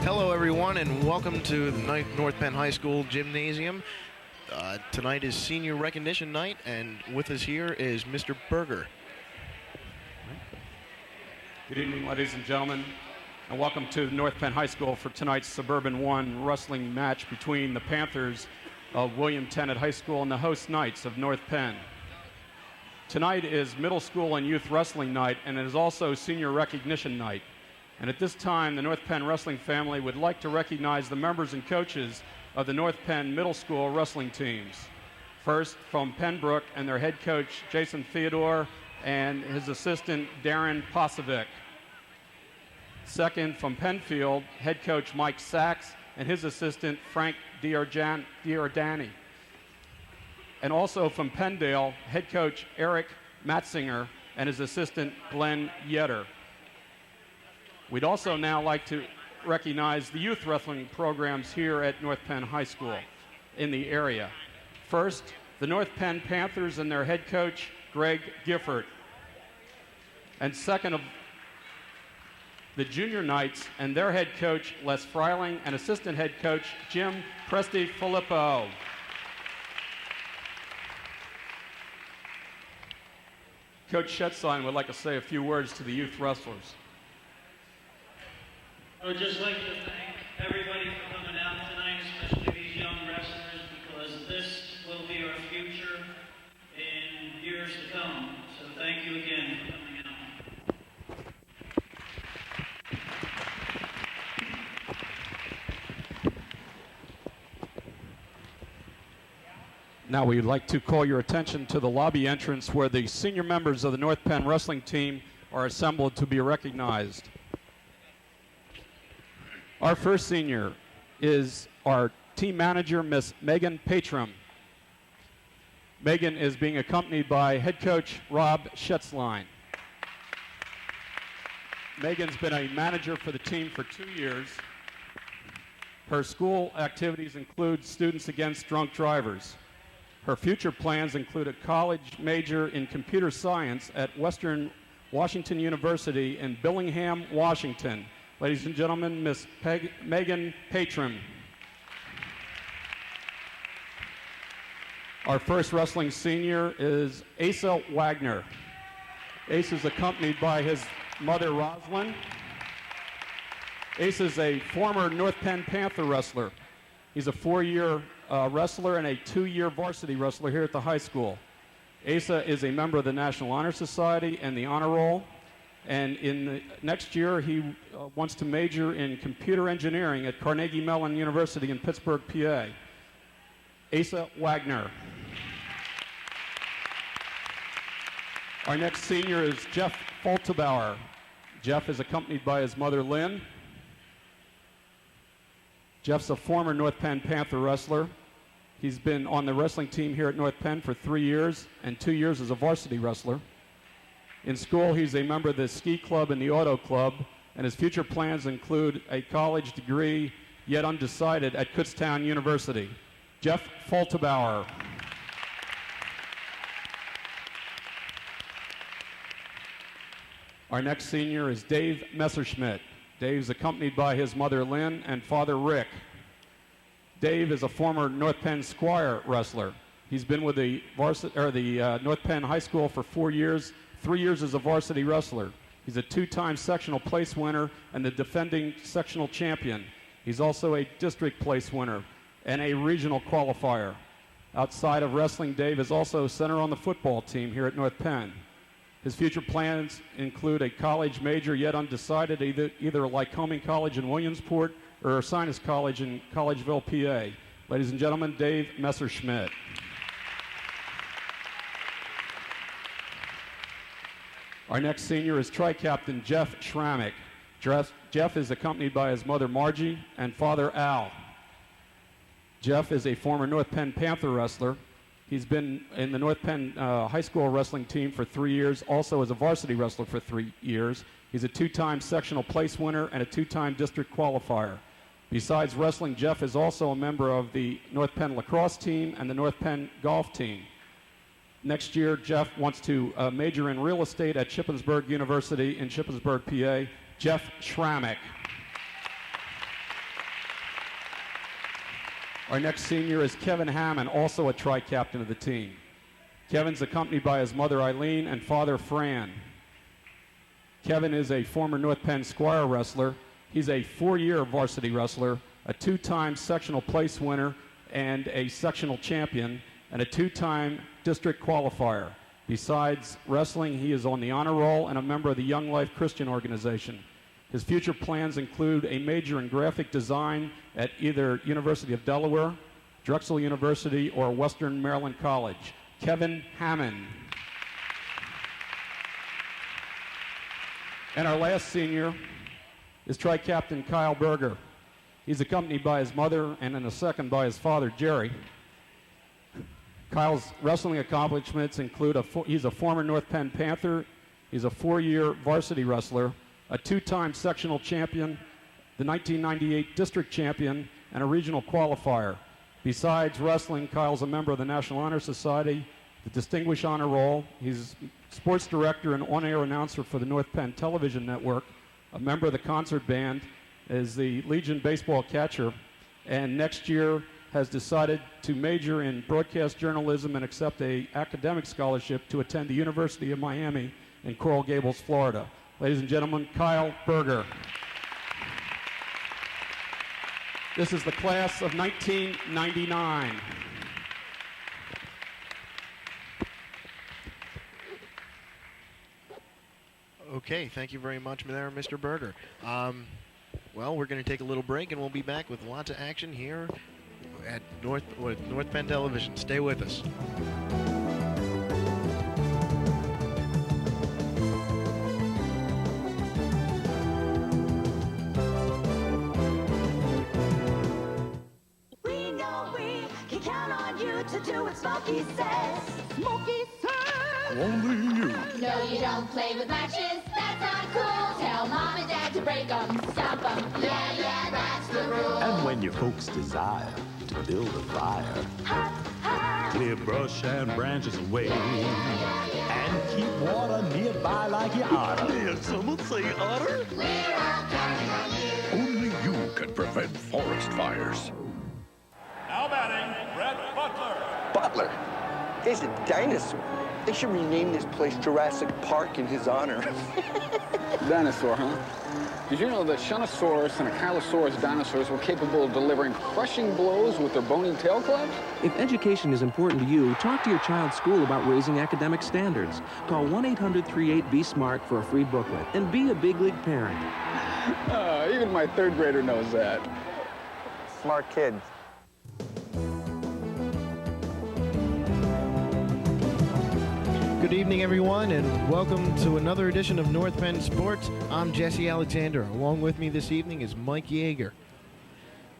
Hello, everyone, and welcome to the North Penn High School Gymnasium. Tonight is Senior Recognition Night, and with us here is Mr. Berger. Good evening, ladies and gentlemen, and welcome to North Penn High School for tonight's Suburban 1 wrestling match between the Panthers of William Tennent High School and the host Knights of North Penn. Tonight is Middle School and Youth Wrestling Night, and it is also Senior Recognition Night. And at this time, the North Penn Wrestling family would like to recognize the members and coaches of the North Penn Middle School wrestling teams. First, from Pembroke and their head coach, Jason Theodore, and his assistant, Darren Posovic. Second, from Penfield, head coach Mike Sachs and his assistant, Frank Diordani. And also from Penndale, head coach Eric Matzinger and his assistant, Glenn Yetter. We'd also now like to recognize the youth wrestling programs here at North Penn High School in the area. First, the North Penn Panthers and their head coach, Greg Gifford. And second, of the Junior Knights and their head coach, Les Freiling, and assistant head coach, Jim Presti Filippo. Coach Schetzline would like to say a few words to the youth wrestlers. I would just like to thank everybody for coming out tonight, especially these young wrestlers, because this will be our future in years to come. So thank you again for coming out. Now we'd like to call your attention to the lobby entrance where the senior members of the North Penn wrestling team are assembled to be recognized. Our first senior is our team manager, Miss Megan Patram. Megan is being accompanied by head coach Rob Schetzline. Megan's been a manager for the team for 2 years. Her school activities include Students Against Drunk Drivers. Her future plans include a college major in computer science at Western Washington University in Billingham, Washington. Ladies and gentlemen, Miss Megan Patram. Our first wrestling senior is Asa Wagner. Asa is accompanied by his mother, Roslyn. Asa is a former North Penn Panther wrestler. He's a 4-year wrestler and a 2-year varsity wrestler here at the high school. Asa is a member of the National Honor Society and the Honor Roll. And in the next year, he wants to major in computer engineering at Carnegie Mellon University in Pittsburgh, PA. Asa Wagner. Our next senior is Jeff Faltebauer. Jeff is accompanied by his mother, Lynn. Jeff's a former North Penn Panther wrestler. He's been on the wrestling team here at North Penn for 3 years and 2 years as a varsity wrestler. In school, he's a member of the ski club and the auto club, and his future plans include a college degree, yet undecided, at Kutztown University. Jeff Faltebauer. Our next senior is Dave Messerschmidt. Dave's accompanied by his mother, Lynn, and father, Rick. Dave is a former North Penn Squire wrestler. He's been with the North Penn High School for 4 years, 3 years as a varsity wrestler. He's a 2-time sectional place winner and the defending sectional champion. He's also a district place winner and a regional qualifier. Outside of wrestling, Dave is also center on the football team here at North Penn. His future plans include a college major yet undecided, either Lycoming College in Williamsport or Sinus College in Collegeville, PA. Ladies and gentlemen, Dave Messerschmidt. Our next senior is Tri-Captain Jeff Schrammick. Jeff is accompanied by his mother, Margie, and father, Al. Jeff is a former North Penn Panther wrestler. He's been in the North Penn High School wrestling team for 3 years, also as a varsity wrestler for 3 years. He's a 2-time sectional place winner and a 2-time district qualifier. Besides wrestling, Jeff is also a member of the North Penn lacrosse team and the North Penn golf team. Next year, Jeff wants to major in real estate at Shippensburg University in Shippensburg, PA. Jeff Schrammick. Our next senior is Kevin Hammond, also a tri-captain of the team. Kevin's accompanied by his mother Eileen and father Fran. Kevin is a former North Penn Squire wrestler. He's a 4-year varsity wrestler, a 2-time sectional place winner and a sectional champion, and a 2-time district qualifier. Besides wrestling, he is on the honor roll and a member of the Young Life Christian organization. His future plans include a major in graphic design at either University of Delaware, Drexel University, or Western Maryland College. Kevin Hammond. And our last senior is tri-captain Kyle Berger. He's accompanied by his mother and in a second by his father, Jerry. Kyle's wrestling accomplishments include he's a former North Penn Panther, he's a 4-year varsity wrestler, a 2-time sectional champion, the 1998 district champion, and a regional qualifier. Besides wrestling, Kyle's a member of the National Honor Society, the Distinguished Honor Roll. He's sports director and on-air announcer for the North Penn Television Network, a member of the concert band, is the Legion baseball catcher, and next year has decided to major in broadcast journalism and accept an academic scholarship to attend the University of Miami in Coral Gables, Florida. Ladies and gentlemen, Kyle Berger. This is the class of 1999. Okay, thank you very much there, Mr. Berger. Well, we're going to take a little break, and we'll be back with lots of action here at North Penn Television. Stay with us. We know we can count on you to do what Smokey says. Smokey says! Only you. No, you don't play with matches, that's not cool. Tell mom and dad to break 'em, stomp 'em. Yeah, that's the rule. And when your folks desire to build a fire, clear brush and branches away, and keep water nearby like you oughta. Did someone say otter? We're all counting on you. Only you can prevent forest fires. Now batting, Brett Butler. Butler? He's a dinosaur. They should rename this place Jurassic Park in his honor. Dinosaur, huh? Did you know that Shunosaurus and Ankylosaurus dinosaurs were capable of delivering crushing blows with their bony tail clubs? If education is important to you, talk to your child's school about raising academic standards. Call 1-800-38-BE-SMART for a free booklet and be a big league parent. Even my 3rd grader knows that. Smart kids. Good evening, everyone, and welcome to another edition of North Penn Sports. I'm Jesse Alexander. Along with me this evening is Mike Yeager.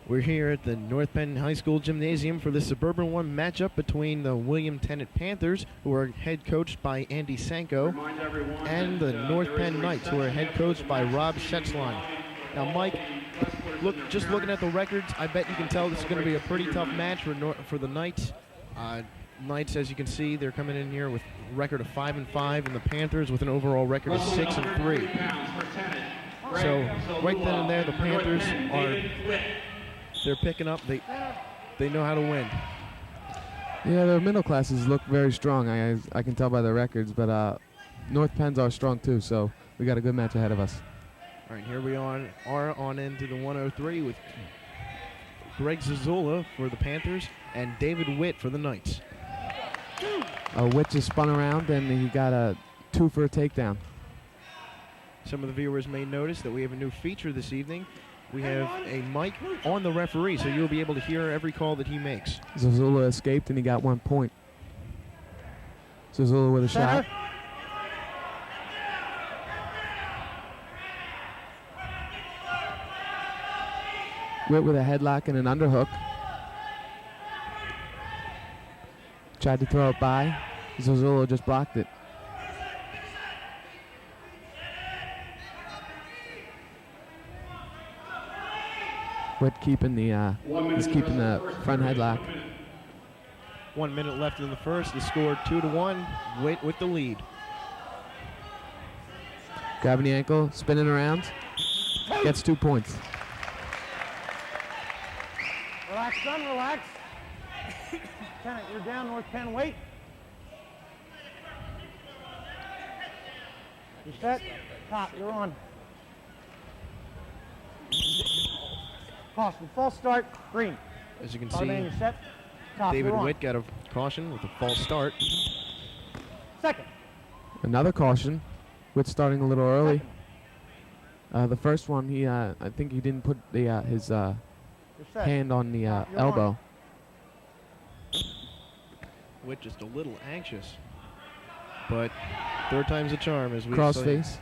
We're here at the North Penn High School Gymnasium for the Suburban 1 matchup between the William Tennent Panthers, who are head coached by Andy Sanko, and the North Penn Knights, who are head coached by Rob Schetzline. Now, Mike, just looking at the records, I bet you can tell this is going to be a pretty tough match for the Knights. Knights, as you can see, they're coming in here with a record of 5-5, and the Panthers with an overall record of 6-3. So right then and there, the Panthers they're picking up. They know how to win. Yeah, their middle classes look very strong. I can tell by the records, but North Penn's are strong too. So we got a good match ahead of us. All right, here we are on into the 103 with Greg Zazula for the Panthers and David Witt for the Knights. Witt just spun around and he got a 2 for a takedown. Some of the viewers may notice that we have a new feature this evening. We have a mic on the referee, so you'll be able to hear every call that he makes. Zazula escaped and he got 1 point. Zazula with a shot. Witt with a headlock and an underhook. Tried to throw it by. Zazula just blocked it. Witt keeping the front headlock. 1 minute left in the first. The score 2-1. Witt with the lead. Grabbing the ankle, spinning around. Gets 2 points. Relax, son, relax. Tennent, you're down, North Penn, wait. You set? Top, you're on. Caution, false start, green. As you can Ball man, see, you're set. Top, David you're on. Witt got a caution with a false start. Second. Another caution. Witt starting a little early. The first one, he I think he didn't put the his hand on the elbow. Witt just a little anxious. But third time's a charm as we Crossface.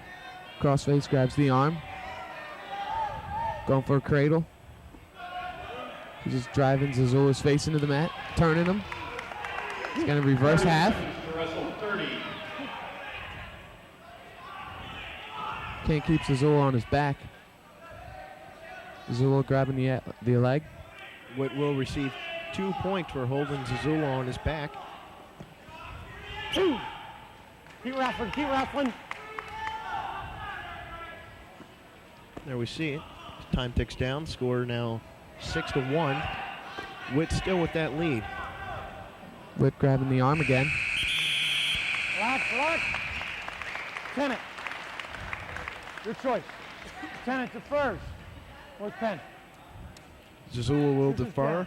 Crossface grabs the arm. Going for a cradle. He's just driving Zazula's face into the mat, turning him. He's going to reverse half. Can't keep Zazula on his back. Zazula grabbing the leg. Witt will receive 2 points for holding Zazula on his back. 2. Keep wrestling, keep wrestling. There we see it. Time ticks down. Score now 6-1. Witt still with that lead. Witt grabbing the arm again. Relax, relax. Tennent. Your choice. Tennent to first. North Penn. Zazula will defer.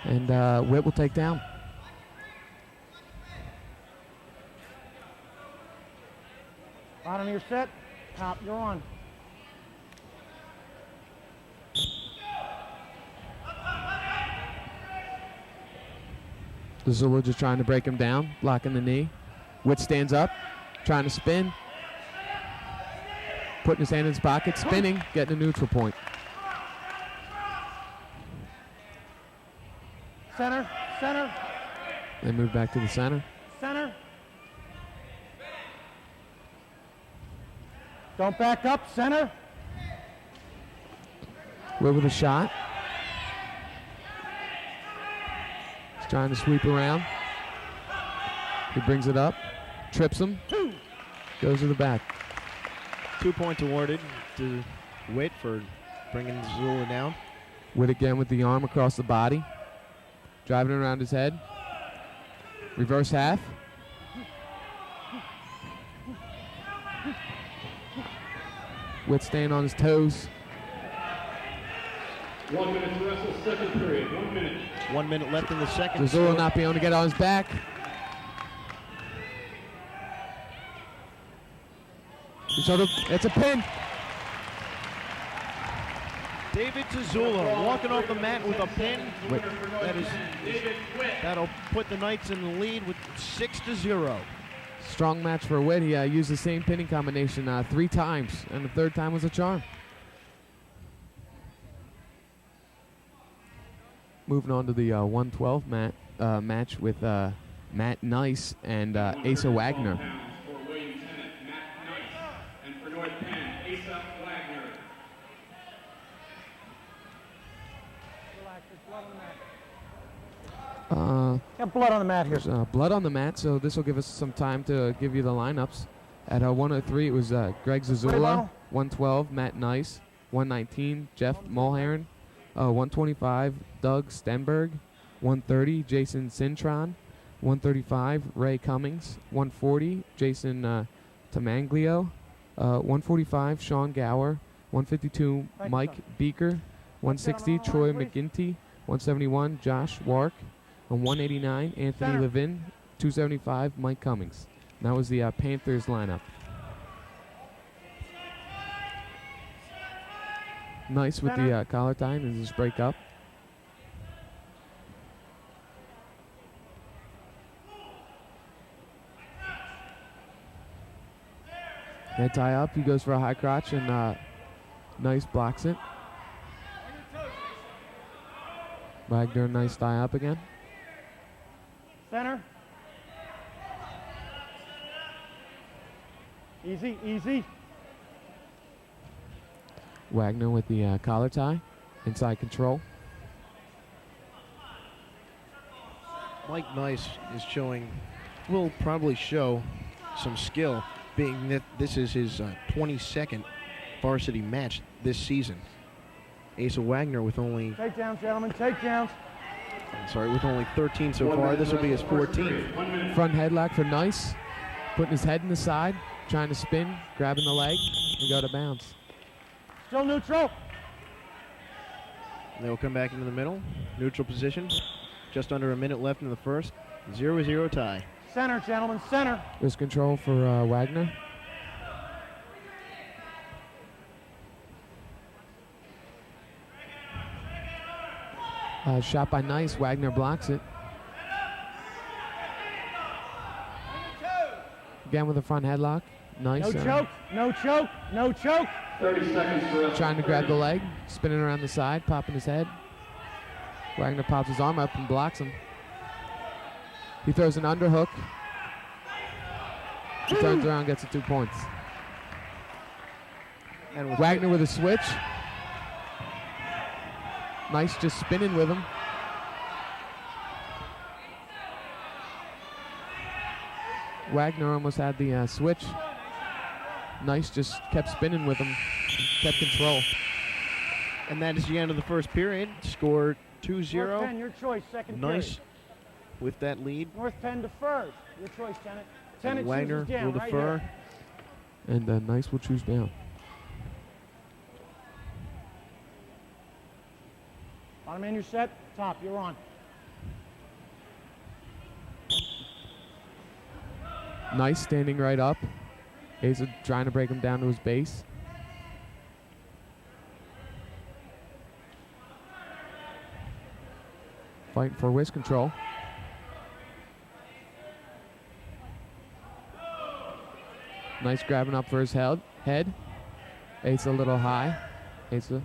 And Witt will take down. Bottom of your set. Top, you're on. Zazula just trying to break him down, blocking the knee. Witt stands up, trying to spin. Putting his hand in his pocket, spinning, getting a neutral point. Center, center, They move back to the center. center. Don't back up, center. Witt with a shot. He's trying to sweep around. He brings it up, trips him, goes to the back. 2 points awarded to Witt for bringing Zazula down. Witt again with the arm across the body. Driving around his head. Reverse half. Witt staying on his toes. 1 minute to wrestle, second period. 1 minute. 1 minute left in the second. Zazula not being able to get on his back. It's a pin. David Zazula walking off the mat with a pin. That'll put the Knights in the lead with 6-0. Strong match for Witt. He used the same pinning combination 3 times, and the third time was a charm. Moving on to the 112 match with Matt Nice and Asa Wagner. Got blood on the mat here. There's blood on the mat, so this will give us some time to give you the lineups. At 103, it was Greg Zazula. 112, Matt Nice. 119, Jeff Mulheron. 125, Doug Stenberg. 130, Jason Cintron. 135, Ray Cummings. 140, Jason Tamanglio. 145, Sean Gower. 152, Mike Beaker. 160, Troy McGinty. 171, Josh Wark. On 189, Anthony Levin. 275, Mike Cummings. And that was the Panthers lineup. Nice with the collar tie and just break up. Head tie up, he goes for a high crotch and Nice blocks it. Wagner, nice tie up again. Center. Easy, easy. Wagner with the collar tie, inside control. Mike Nice is will probably show some skill, being that this is his 22nd varsity match this season. Asa Wagner with only, Takedowns, gentlemen, takedowns. with only 13 so far. This will be his 14th. Front headlock for Nice. Putting his head in the side, trying to spin, grabbing the leg, and go to bounce. Still neutral. They'll come back into the middle. Neutral position. Just under a minute left in the first. 0-0 tie. Center, gentlemen, center. Wrist control for Wagner. Shot by Nice. Wagner blocks it. Again with a front headlock. Nice. No choke, no choke, no choke. 30 seconds for Trying to grab the leg, spinning around the side, popping his head. Wagner pops his arm up and blocks him. He throws an underhook. He turns around, gets the 2 points. And with Wagner with a switch. Nice just spinning with him. Wagner almost had the switch. Nice just kept spinning with him, kept control. And that is the end of the first period. Score North 2-0. Penn, your choice, second Nice period. with that lead. North Penn defers. Your choice, Tennent. Tennent And Wagner chooses down will right defer. here. And Nice will choose down. Bottom man, you're set. Top, you're on. Nice standing right up. Asa trying to break him down to his base. Fighting for wrist control. Nice grabbing up for his head. Asa a little high. Asa.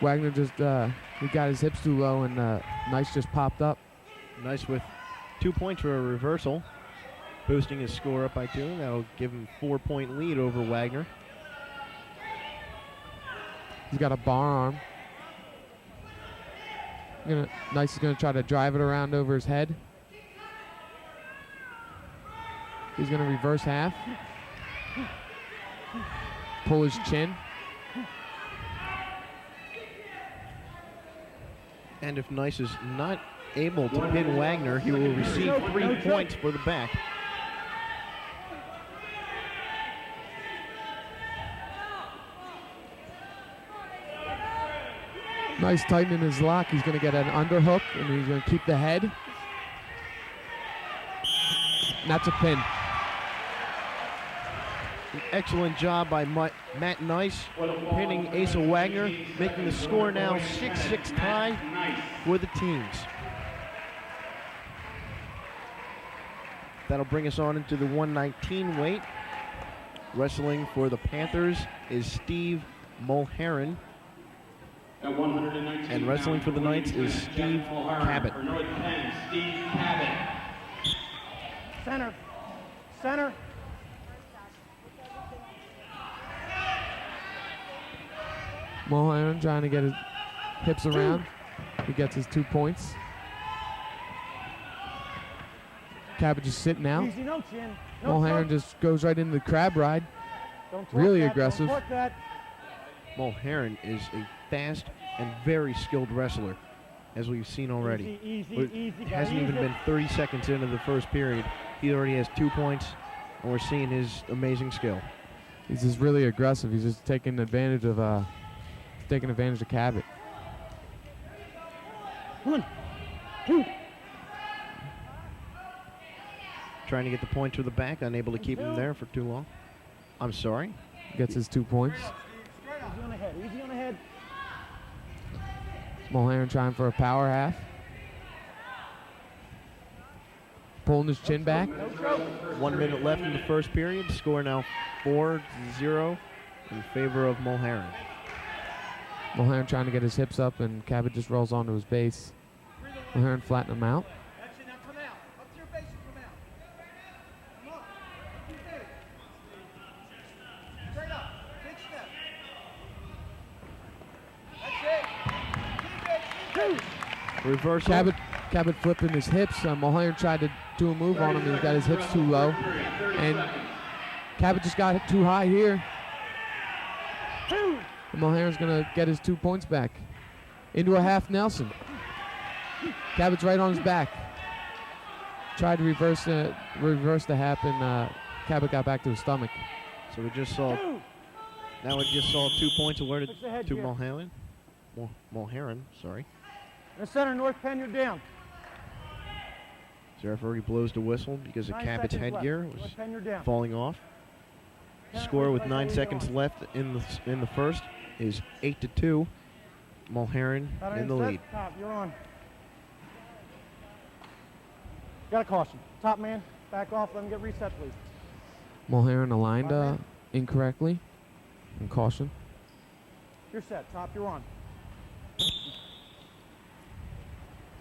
Wagner just, he got his hips too low and Nice just popped up. Nice with 2 points for a reversal, boosting his score up by 2. That'll give him 4-point lead over Wagner. He's got a bar arm. Nice is going to try to drive it around over his head. He's going to reverse half. Pull his chin. And if Nice is not able to pin Wagner, he will receive 3 points for the back. Nice tightening his lock. He's going to get an underhook, and he's going to keep the head. And that's a pin. An excellent job by Matt Nice, pinning Asa Wagner, making the score now 6-6 tie for the teams. That'll bring us on into the 119 weight. Wrestling for the Panthers is Steve Mulheron. At 119 And wrestling for the Knights is Steve Cabot. For North Penn, Steve Cabot. Center, center. Mulheron trying to get his hips around. He gets his 2 points. Cabot just sitting out. Easy, no chin. No Mulheron choke. just goes right into the crab ride. Don't torque Really that, aggressive. Don't torque that. Mulheron is a fast and very skilled wrestler, as we've seen already. Easy, It easy, hasn't even been 30 seconds into the first period. He already has 2 points, and we're seeing his amazing skill. He's just really aggressive. He's just taking advantage of Cabot. 1, 2. Trying to get the point to the back, unable to keep him there for too long. I'm sorry. Gets his 2 points. Easy on the head, easy on the head. Mulheron trying for a power half. Pulling his chin back. 1 minute left in the first period. Score now 4-0 in favor of Mulheron. Mulheron trying to get his hips up, and Cabot just rolls onto his base. Mulheron flatten him out. That's it, now come out. Up to your base and come out. Come on. Up to your base. Straight up. Big step. That's it. Keep it. Reversal. Cabot flipping his hips. Mulheron tried to do a move on him. He got his hips too low. And Cabot just got too high here. 2. And Mulheron's going to get his 2 points back. Into a half Nelson. Cabot's right on his back. Tried to reverse the hap, and Cabot got back to his stomach. So we just saw 2 points awarded to Mulheron. Mulheron, sorry. In the center, North Penn, you're down. The referee blows the whistle because of 9 Cabot's seconds headgear left. was North Penn, you're down. falling off. Score with 9 seconds left in the first is 8-2. Mulheron in the lead. Top, you're on. Got a caution. Top man, back off. Let him get reset, please. Mulheron aligned incorrectly. And caution. You're set. Top, you're on.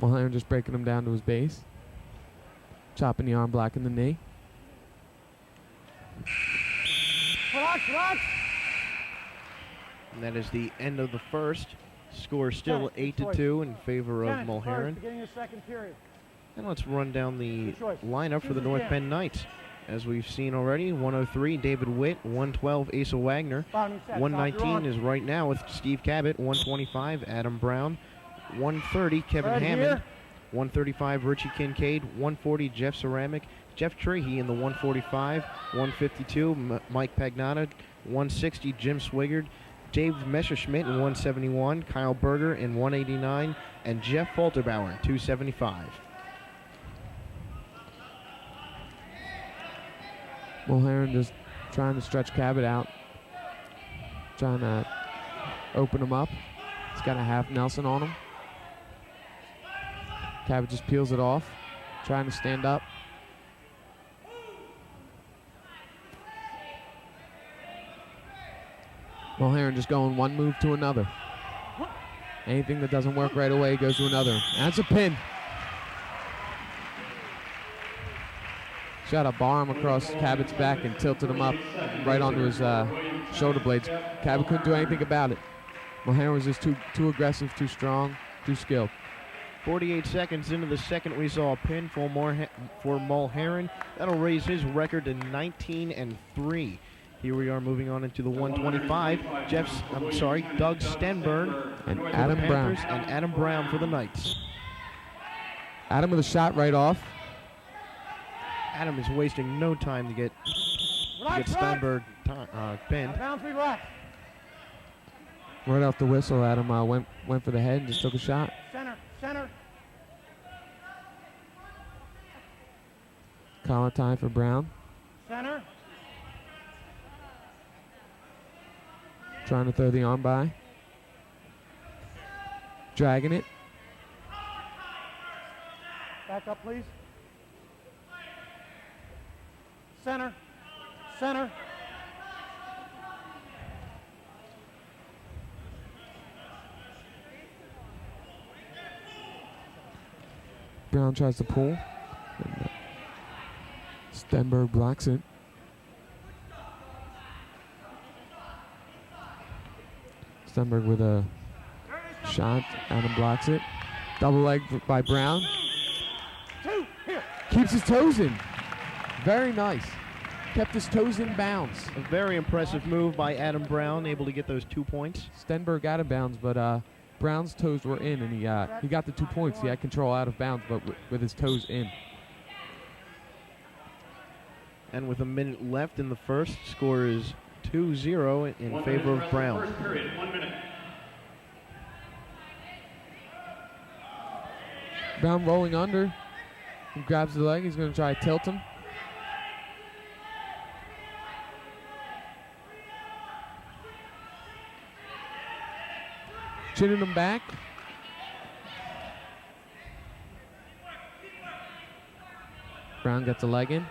Mulheron just breaking him down to his base. Chopping the arm, blocking the knee. Relax. And that is the end of the first. Score still 8-2 in favor of Mulheron. Beginning of second period. And let's run down the lineup for the North Penn Knights. As we've seen already, 103, David Witt, 112, Asa Wagner, 119 is right now with Steve Cabot, 125, Adam Brown, 130, Kevin Hammond, 135, Richie Kincaid, 140, Jeff Ceramic, Jeff Trahey in the 145, 152, Mike Pagnotta, 160, Jim Swigard, Dave Messerschmidt in 171, Kyle Berger in 189, and Jeff Falterbauer in 275. Mulheron just trying to stretch Cabot out. Trying to open him up. He's got a half Nelson on him. Cabot just peels it off. Trying to stand up. Mulheron just going one move to another. Anything that doesn't work right away goes to another. That's a pin. Shot a bar arm across Cabot's back and tilted him up right onto his shoulder blades. Cabot couldn't do anything about it. Mulheron was just too aggressive, too strong, too skilled. 48 seconds into the second, we saw a pin for Mulheron. That'll raise his record to 19-3. Here we are moving on into the 125. Doug Stenberg and Adam Brown. And Adam Brown for the Knights. Adam with a shot right off. Adam is wasting no time to get Steinberg pinned. Right off the whistle, Adam went for the head and just took a shot. Center. Collar tie for Brown. Center. Trying to throw the arm by. Dragging it. Back up, please. Center. Brown tries to pull. Stenberg blocks it. Stenberg with a shot. Adam blocks it. Double leg by Brown. Keeps his toes in. Very nice. Kept his toes in bounds. A very impressive move by Adam Brown, able to get those 2 points. Stenberg out of bounds, but Brown's toes were in, and he got the 2 points. He had control out of bounds, but with his toes in. And with a minute left in the first, score is 2-0 in favor of Brown. First period, 1 minute. Brown rolling under. He grabs the leg. He's going to try to tilt him. Chinning him back. Brown gets a leg in.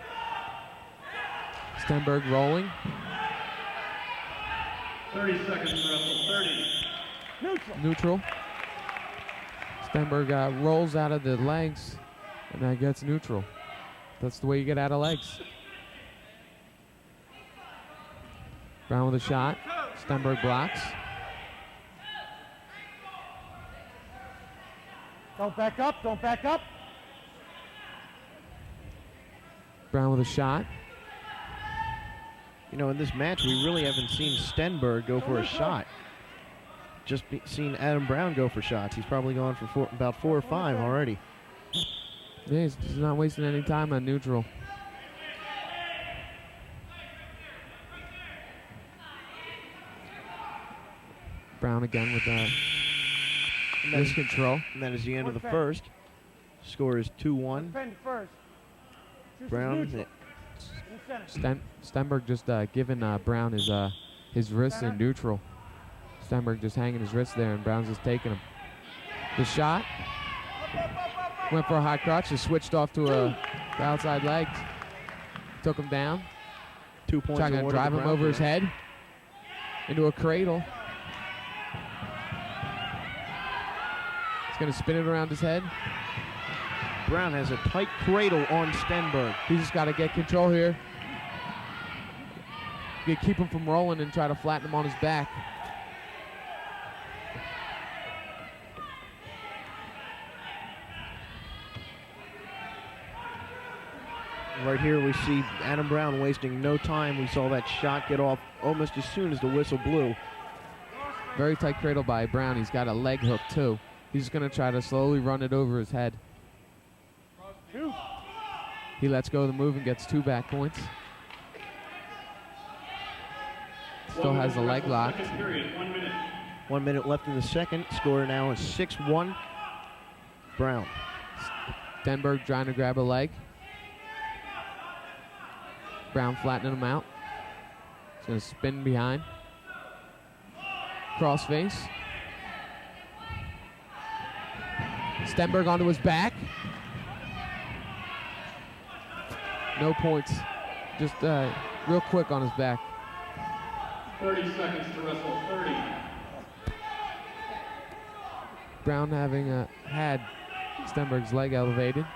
Stenberg rolling. 30 seconds, wrestle. 30. Neutral. Stenberg rolls out of the legs, and that gets neutral. That's the way you get out of legs. Brown with a shot. Stenberg blocks. Don't back up. Brown with a shot. You know, in this match, we really haven't seen Stenberg go for a shot. seen Adam Brown go for shots. He's probably gone for about 4 or 5 already. Yeah, he's not wasting any time on neutral. Brown again with wrist control. And that is the end of the first. Score is 2-1. Brown. Stenberg just giving Brown his wrist in neutral. Stenberg just hanging his wrist there, and Brown's just taking him. The shot went for a high crotch, just switched off to the outside leg. Took him down. 2 points. Trying to drive him over his head into a cradle. He's going to spin it around his head. Brown has a tight cradle on Stenberg. He's just got to get control here. You keep him from rolling and try to flatten him on his back. Right here we see Adam Brown wasting no time. We saw that shot get off almost as soon as the whistle blew. Very tight cradle by Brown. He's got a leg hook too. He's just going to try to slowly run it over his head. He lets go of the move and gets 2 back points. Still has the leg locked. 1 minute left in the second. Score now is 6-1. Brown. Stenberg trying to grab a leg. Brown flattening him out. He's going to spin behind. Cross face. Stenberg onto his back. No points. Just real quick on his back. 30 seconds to wrestle. 30. Brown having had Stenberg's leg elevated.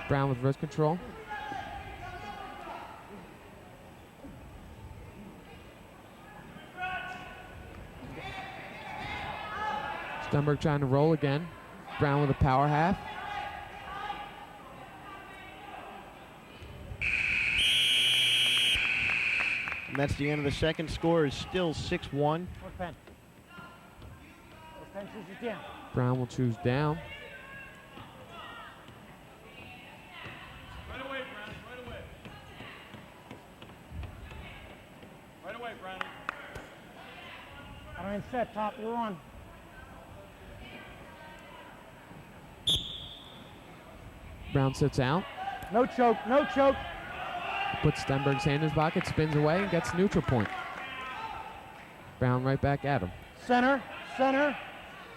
Brown with wrist control. Stenberg trying to roll again. Brown with a power half. And that's the end of the second. Score is still 6-1. Brown will choose down. Right away, Brown. Right away. Right away, Brown. I mean, set, top, you're on. Brown sits out. No choke, no choke. Puts Stenberg's hand in his pocket, spins away, and gets neutral point. Brown right back at him. Center, center.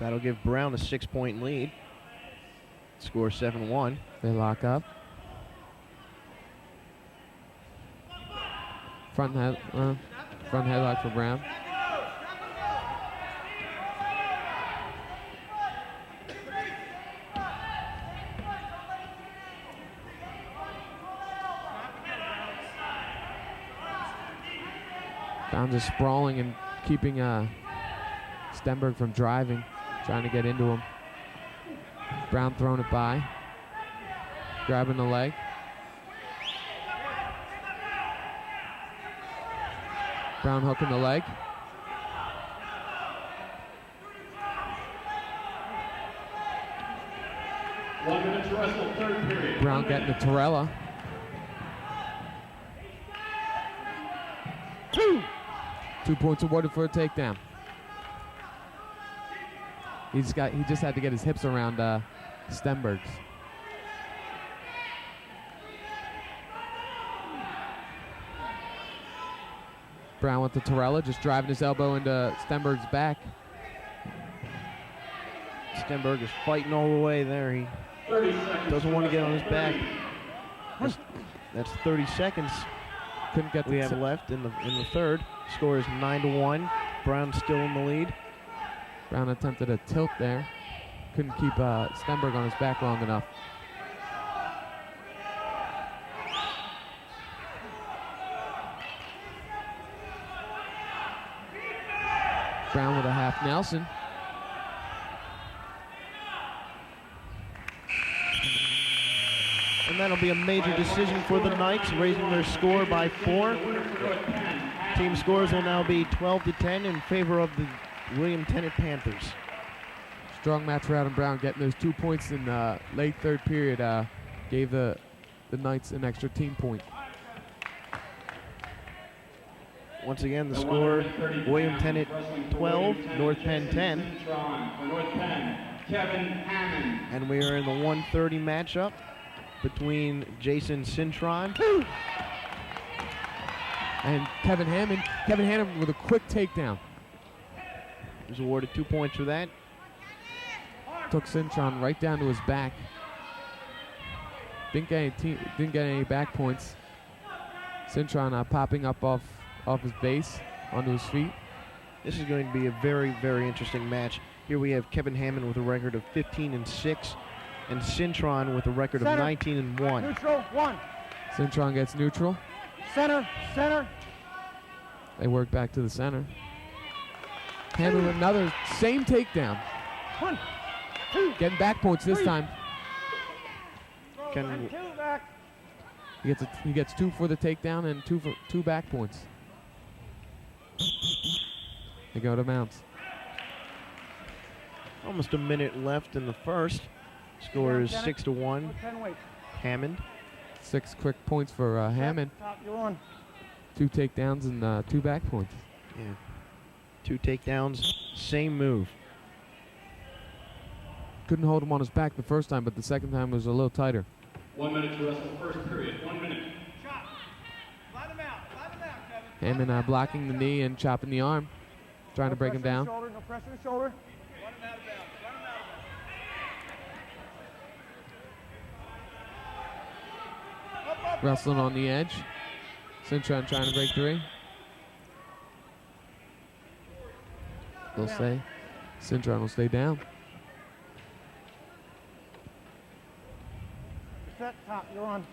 That'll give Brown a 6-point lead. Score 7-1. They lock up. Front headlock for Brown. Brown just sprawling and keeping Stenberg from driving, trying to get into him. Brown throwing it by, grabbing the leg. Brown hooking the leg. One minute to wrestle, third period. Brown getting the Torella. 2 points awarded for a takedown. He just had to get his hips around Stenberg's. Brown with the Torella, just driving his elbow into Stenberg's back. Stenberg is fighting all the way there. He doesn't want to get on his back. That's 30 seconds. Couldn't get we have left in the third. Score is 9-1. Brown still in the lead. Brown attempted a tilt there. Couldn't keep Stenberg on his back long enough. Brown with a half Nelson. And that'll be a major decision for the Knights, raising their score by 4. Team scores will now be 12-10 in favor of the William Tennent Panthers. Strong match for Adam Brown, getting those 2 points in late third period gave the Knights an extra team point. Once again, the score, William Tennent 12, North Penn 10. North Penn, Kevin Hammond. And we are in the 1:30 matchup between Jason Cintron and Kevin Hammond. Kevin Hammond with a quick takedown. He was awarded 2 points for that. Took Cintron right down to his back. Didn't get any back points. Cintron popping up off his base onto his feet. This is going to be a very, very interesting match. Here we have Kevin Hammond with a record of 15-6, and Cintron with a record of 19-1. Neutral, 1. Cintron gets neutral. Center, center. They work back to the center. Hammond with another same takedown. 1, 2. Getting back points this time. Can, he gets 2 for the takedown and 2 back points. They go to mounts. almost a minute left in the first. Score is 6-1. Hammond. 6 quick points for Hammond. You're on. 2 takedowns and 2 back points. Yeah. 2 takedowns, same move. Couldn't hold him on his back the first time, but the second time was a little tighter. 1 minute to wrestle first period. 1 minute. Hammond blocking the knee and chopping the arm, trying to break him down. Shoulder, no pressure on the shoulder. Wrestling on the edge. Cintron trying to break 3. They'll stay. Cintron will stay down. Set, top, you're on.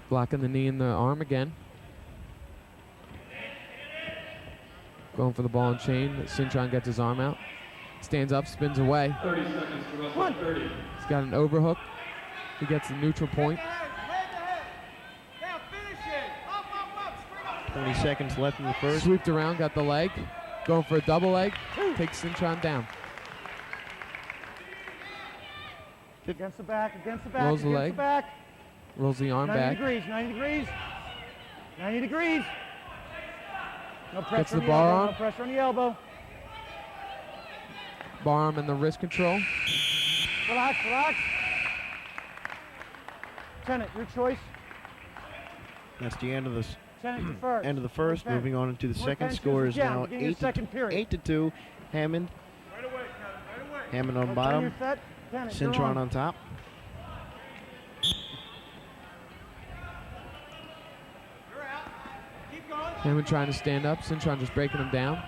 Blocking the knee and the arm again. Going for the ball and chain. Cintron gets his arm out. Stands up, spins away. 30 seconds to wrestle. 30. He's got an overhook. He gets the neutral point. 20 seconds left in the first. Swooped around, got the leg. Going for a double leg. Takes Cintron down. Against the back, against the back, Rolls the against leg. the back. Rolls the arm 90 back. degrees, 90 degrees. 90 degrees. No pressure Gets the on bar elbow, on. no pressure on the elbow. Bar arm and the wrist control. Relax, relax. Tennent, your choice. That's the end of the Tennent, you first. end of the first. North Penn. Moving on into the North second. Penn Score is chooses down, now beginning of the second period. 8-2. Hammond. Right away, Kevin. Right away. Hammond on Turn bottom. your set. Tennent, you're Cintron on top. Hammond trying to stand up. Cintron just breaking him down.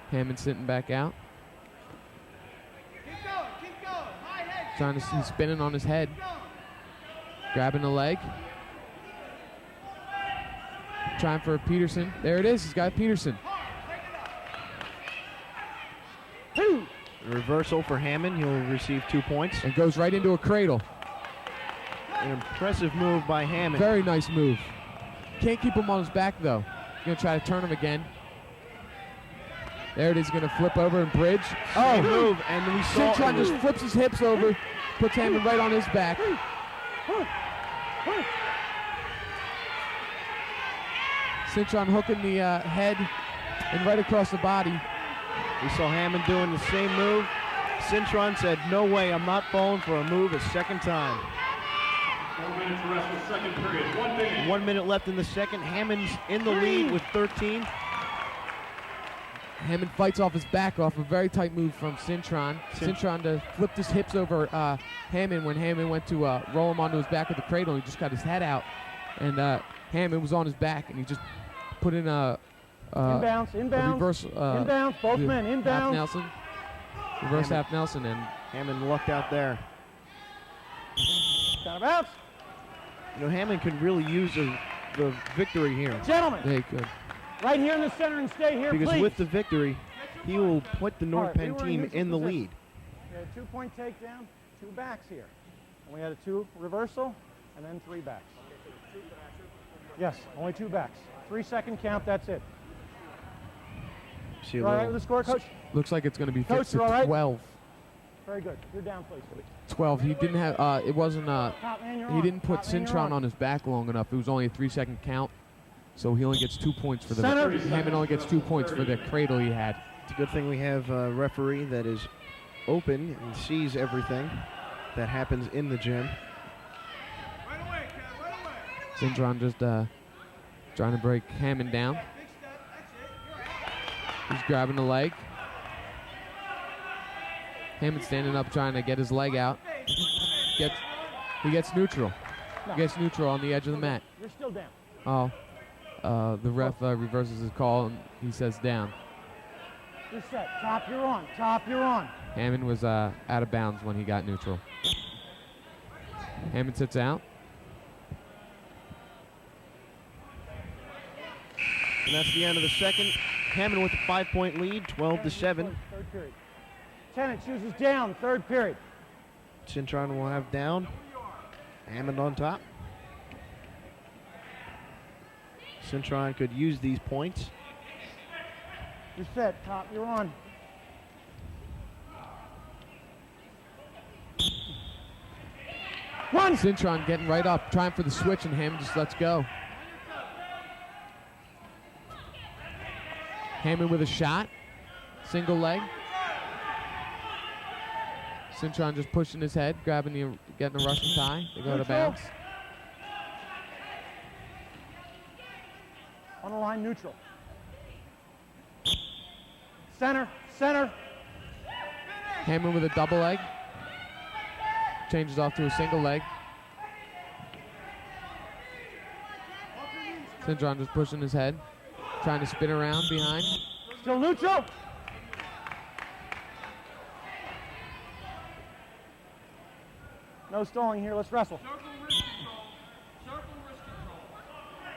Hammond sitting back out. Keep going, keep going. High head. He's spinning on his head. Grabbing the leg. Trying for a Peterson. There it is. He's got Peterson. A reversal for Hammond. He'll receive 2 points. And goes right into a cradle. An impressive move by Hammond. Very nice move. Can't keep him on his back, though. Going to try to turn him again. There it is. Going to flip over and bridge. Great move. And we saw Cintron just flips his hips over, puts Hammond right on his back. Cintron hooking the head and right across the body. We saw Hammond doing the same move. Cintron said, "No way, I'm not falling for a move a second time." 4 minutes to wrestle second period. 1 minute. 1 minute left in the second. Hammond's in the lead with 13. Hammond fights off his back off a very tight move from Cintron. Cintron to flipped his hips over Hammond when Hammond went to roll him onto his back with the cradle. He just got his head out, and Hammond was on his back, and he just put in a Inbounds, inbounds. reverse. Inbounds, both men, Half inbounds. Nelson. Reverse Hammond. half Nelson, and Hammond lucked out there. Down bounce. You know, Hammond could really use the victory here. Gentlemen, they could. right here in the center and stay here, Because please. with the victory, he will put the North All right, we Penn were in team neutral in the position. lead. Okay, 2-point takedown, 2 backs here. And we had a 2 reversal, and then 3 backs. Yes, only 2 backs. 3-second count, that's it. See You all right with the score, Coach? Looks like it's going to be Coach, fixed you all at right? 12. Very good. You're down, please. 12. He didn't have. It wasn't. Top man, you're He on. didn't put Top man, you're Cintron on his back long enough. It was only a 3-second count, so he only gets 2 points for the. Center. Hammond only gets 2 points for the cradle he had. It's a good thing we have a referee that is open and sees everything that happens in the gym. Cintron just trying to break Hammond down. He's grabbing the leg. Hammond standing up trying to get his leg out. He gets neutral. No. He gets neutral on the edge of the mat. You're still down. Oh. The ref reverses his call and he says down. You're set. Top, you're on. Top, you're on. Hammond was out of bounds when he got neutral. Hammond sits out. And that's the end of the second. Hammond with a 5-point lead, 12-7. Third period. Tennent chooses down, third period. Cintron will have down. Hammond on top. Cintron could use these points. You're set. Top, you're on. One. Cintron getting right up, trying for the switch, and Hammond just lets go. Hammond with a shot. Single leg. Cintron just pushing his head, getting a Russian tie. They go to bounce. On the line, neutral. Center, center. Hammond with a double leg. Changes off to a single leg. Cintron just pushing his head, trying to spin around behind. Still neutral. No stalling here. Let's wrestle.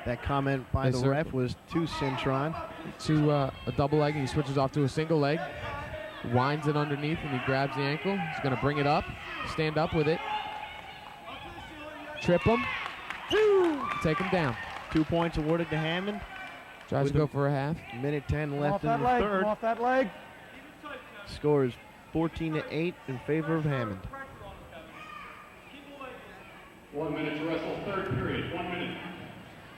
That comment by the ref was to Cintron. To a double leg, and he switches off to a single leg. Winds it underneath, and he grabs the ankle. He's going to bring it up, stand up with it. Trip him. Take him down. 2 points awarded to Hammond. Tries to go for a half. Minute 10 left in the leg. third. Come off that leg. Score is 14-8 in favor of Hammond. 1 minute to wrestle, third period, 1 minute.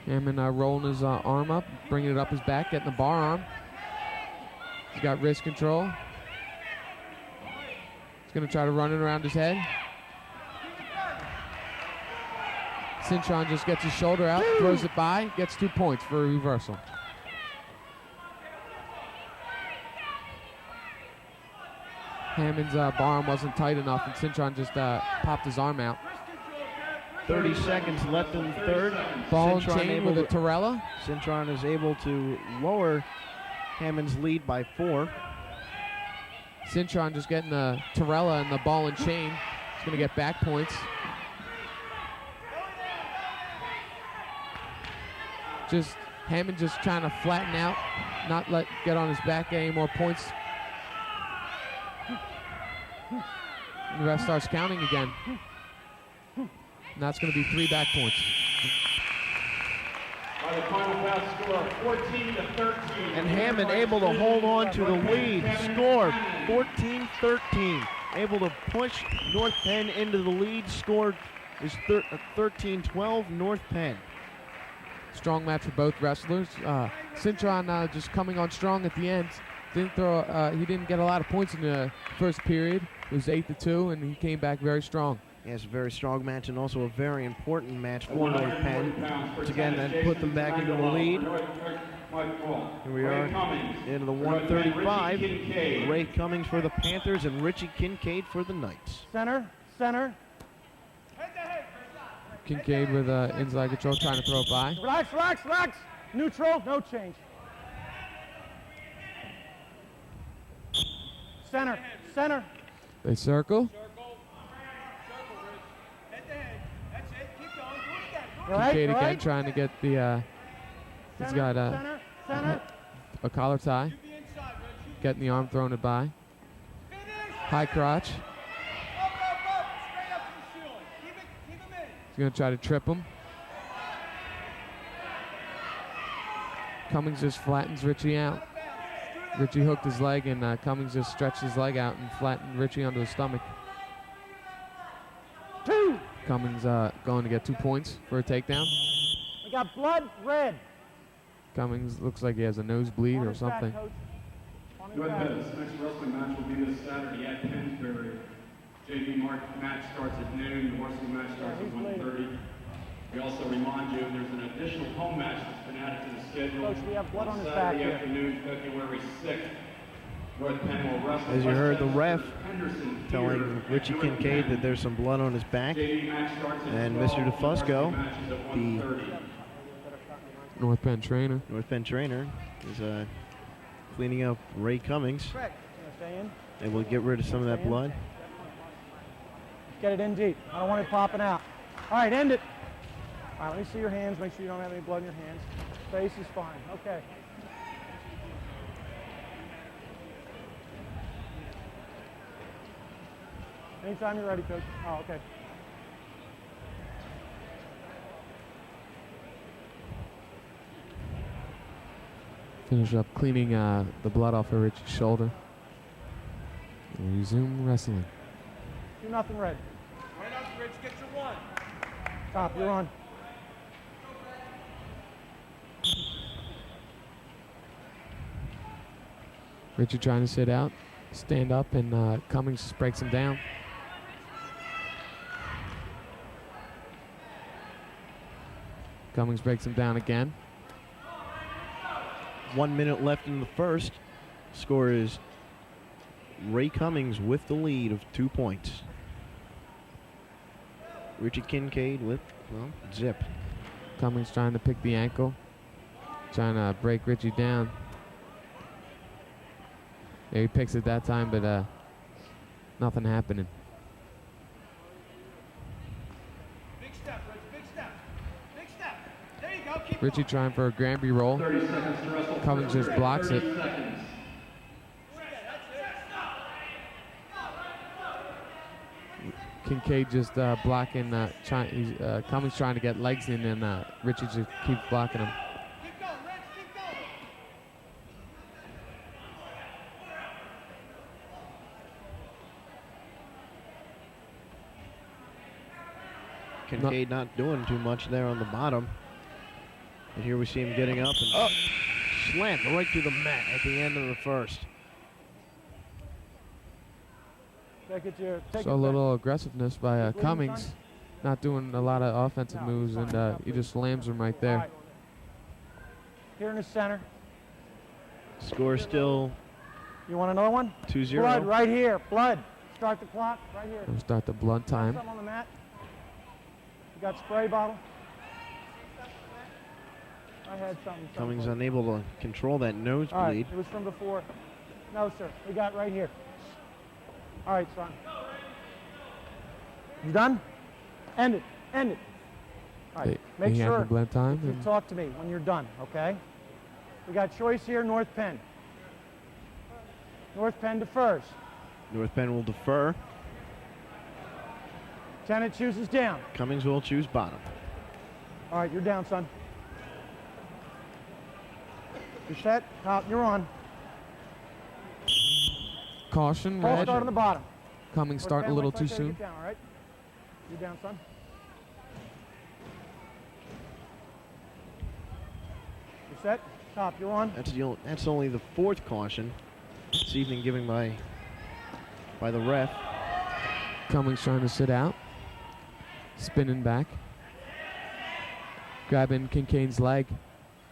Hammond rolling his arm up, bringing it up his back, getting the bar arm. He's got wrist control. He's going to try to run it around his head. Cintron just gets his shoulder out, throws it by, gets 2 points for a reversal. Hammond's bar arm wasn't tight enough, and Cintron just popped his arm out. 30 seconds left in the third. Ball and Cintron chain with a Torella. Cintron is able to lower Hammond's lead by 4. Cintron just getting the Torella and the ball and chain. He's going to get back points. Hammond just trying to flatten out, not get on his back, get any more points. And the ref starts counting again. And that's going to be 3 back points. By the final pass score, 14-13. And Hammond able to hold on to the lead. Score 14-13. Able to push North Penn into the lead. Score is 13-12 North Penn. Strong match for both wrestlers. Cintron just coming on strong at the end. He didn't get a lot of points in the first period. It was 8-2, and he came back very strong. Yes, a very strong match and also a very important match for North Penn. Once again, that put them back into the lead. Here we are into the 135. Ray Cummings for the Panthers and Richie Kincaid for the Knights. Center, center. Kincaid with inside control, trying to throw it by. Relax, relax, relax. Neutral, no change. Center, center. They circle. Kincaid again trying to get the, he's got a collar tie. Getting the arm thrown it by. High crotch. He's going to try to trip him. Cummings just flattens Richie out. Richie hooked his leg, and Cummings just stretched his leg out and flattened Richie onto his stomach. 2. Cummings going to get 2 points for a takedown. We got blood red. Cummings looks like he has a nosebleed or something. North Penn's next wrestling match will be this Saturday at Pennsbury. JV match starts at noon. The varsity match starts at 1:30. We also remind you there's an additional home match that's been added to the schedule. Coach, we have blood on his back Saturday here. afternoon, February 6th. North Penn will wrestle. As you heard the ref Henderson telling Richie Kincaid that there's some blood on his back. And Mr. DeFusco, the North Penn trainer, is cleaning up Ray Cummings. And we'll get rid of some of that blood. Get it in deep. I don't want it popping out. All right, end it. All right, let me see your hands. Make sure you don't have any blood in your hands. Face is fine. Okay. Anytime you're ready, Coach. Oh, okay. finish up cleaning the blood off of Richie's shoulder. And resume wrestling. 2-0 red. Right up, Rich, get your 1. Top, you're on. Richie trying to sit out, stand up, and Cummings just breaks him down. Cummings breaks him down again. 1 minute left in the first. Score is Ray Cummings with the lead of 2 points. Richie Kincaid with, well, zip. Cummings trying to pick the ankle, trying to break Richie down. Yeah, he picks it that time, but nothing happening. Big step, Rich, big step. Big step. There you go. Keep Richie trying for a Granby roll. 30 seconds to wrestle. Cummings just blocks it. 30 seconds. Kincaid just blocking. Cummings trying to get legs in, and Richie just keeps blocking him. Keep going, Rich, keep going. Kincaid not doing too much there on the bottom. And here we see him getting up and slammed right through the mat at the end of the first. So a little aggressiveness by Cummings, not doing a lot of offensive moves, and he just slams him right there. Right. Here in the center. Score still You want another one? 2-0. Blood right here. Blood. Start the clock right here. We'll start the blood time. Something on the mat. You got spray bottle? I had something. Cummings unable to control that All right, nosebleed. it was from before. No, sir. We got right here. All right, son. You done? End it. End it. All right. Make He had the sure blood time. you and talk to me when you're done, okay? We got choice here, North Penn. North Penn defers. North Penn will defer. Tennent chooses down. Cummings will choose bottom. All right, you're down, son. You're set. Top, you're on. Caution, False red. start on the bottom. Cummings North starting a Penn, little wait too till I soon. get down, all right? You're down, son. You're set. Top, you're on. That's only the fourth caution this evening given by the ref. Cummings trying to sit out, spinning back, grabbing Kincaid's leg.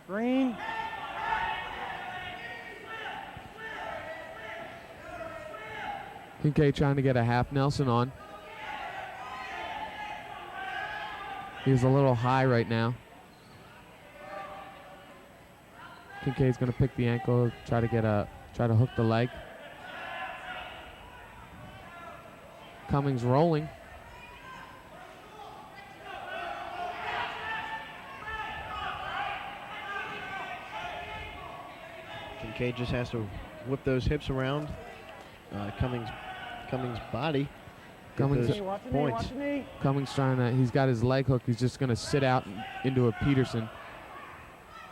Green. Kincaid trying to get a half Nelson on. He's a little high right now. Kincaid's gonna pick the ankle, try to hook the leg. Cummings rolling. Kincaid just has to whip those hips around Cummings' body. Cummings, points. Cummings trying to, he's got his leg hook. He's just going to sit out into a Peterson.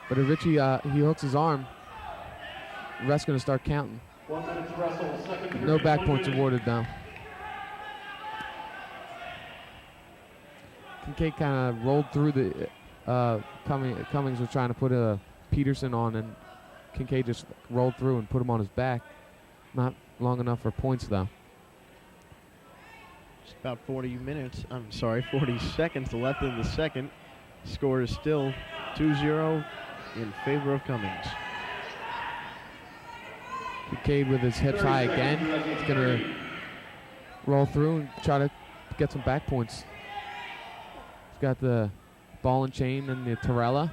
But if Richie, he hooks his arm, the ref's going to start counting. 1 minute to wrestle. Second period, No back 1 points minute. awarded now. Kincaid kind of rolled through the, Cummings was trying to put a Peterson on, and Kincaid just rolled through and put him on his back. Not long enough for points though. Just about 40 seconds left in the second. Score is still 2-0 in favor of Cummings. Kincaid with his hips high again. He's going to roll through and try to get some back points. He's got the ball and chain and the Torella.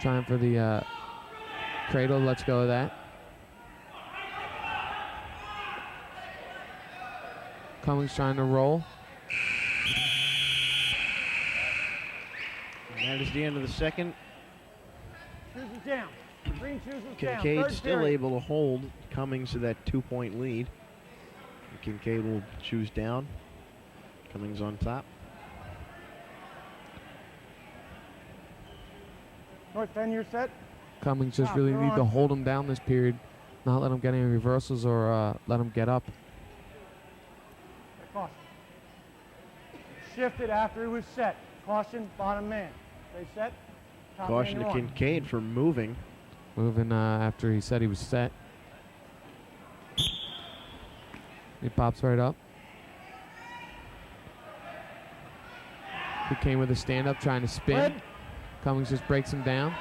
Trying for the cradle. Let's go with that. Cummings trying to roll. And that is the end of the second. Shoes is down. Green shoes is down. Kincaid Third still period. able to hold Cummings to that 2-point lead. And Kincaid will choose down. Cummings on top. North Penn, you're set. Cummings just Stop, really you're need to on. hold him down this period, not let him get any reversals or let him get up. Caution. Shifted after he was set. Caution, bottom man. Stay set. Top Caution man, to you're on. Kincaid for moving. Moving after he said he was set. He pops right up. He came with a stand-up trying to spin. Red. Cummings just breaks him down.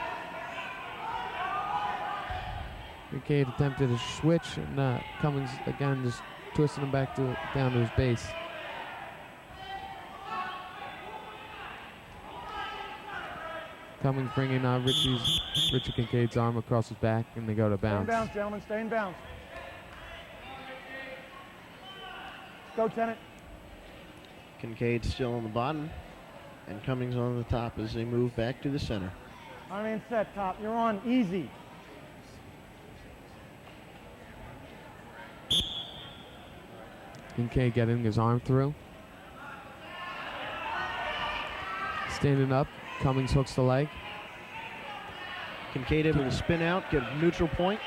Kincaid attempted a switch, and Cummings again just twisting him back down to his base. Cummings bringing Richie Kincaid's arm across his back, and they go to Stay in bounds. bounds, gentlemen. Stay in bounds. Go, Tennent. Kincaid still on the bottom, and Cummings on the top as they move back to the center. Bottom man set. Top. You're on. Easy. Kincaid getting his arm through. Standing up, Cummings hooks the leg. Kincaid able to spin out, get a neutral point.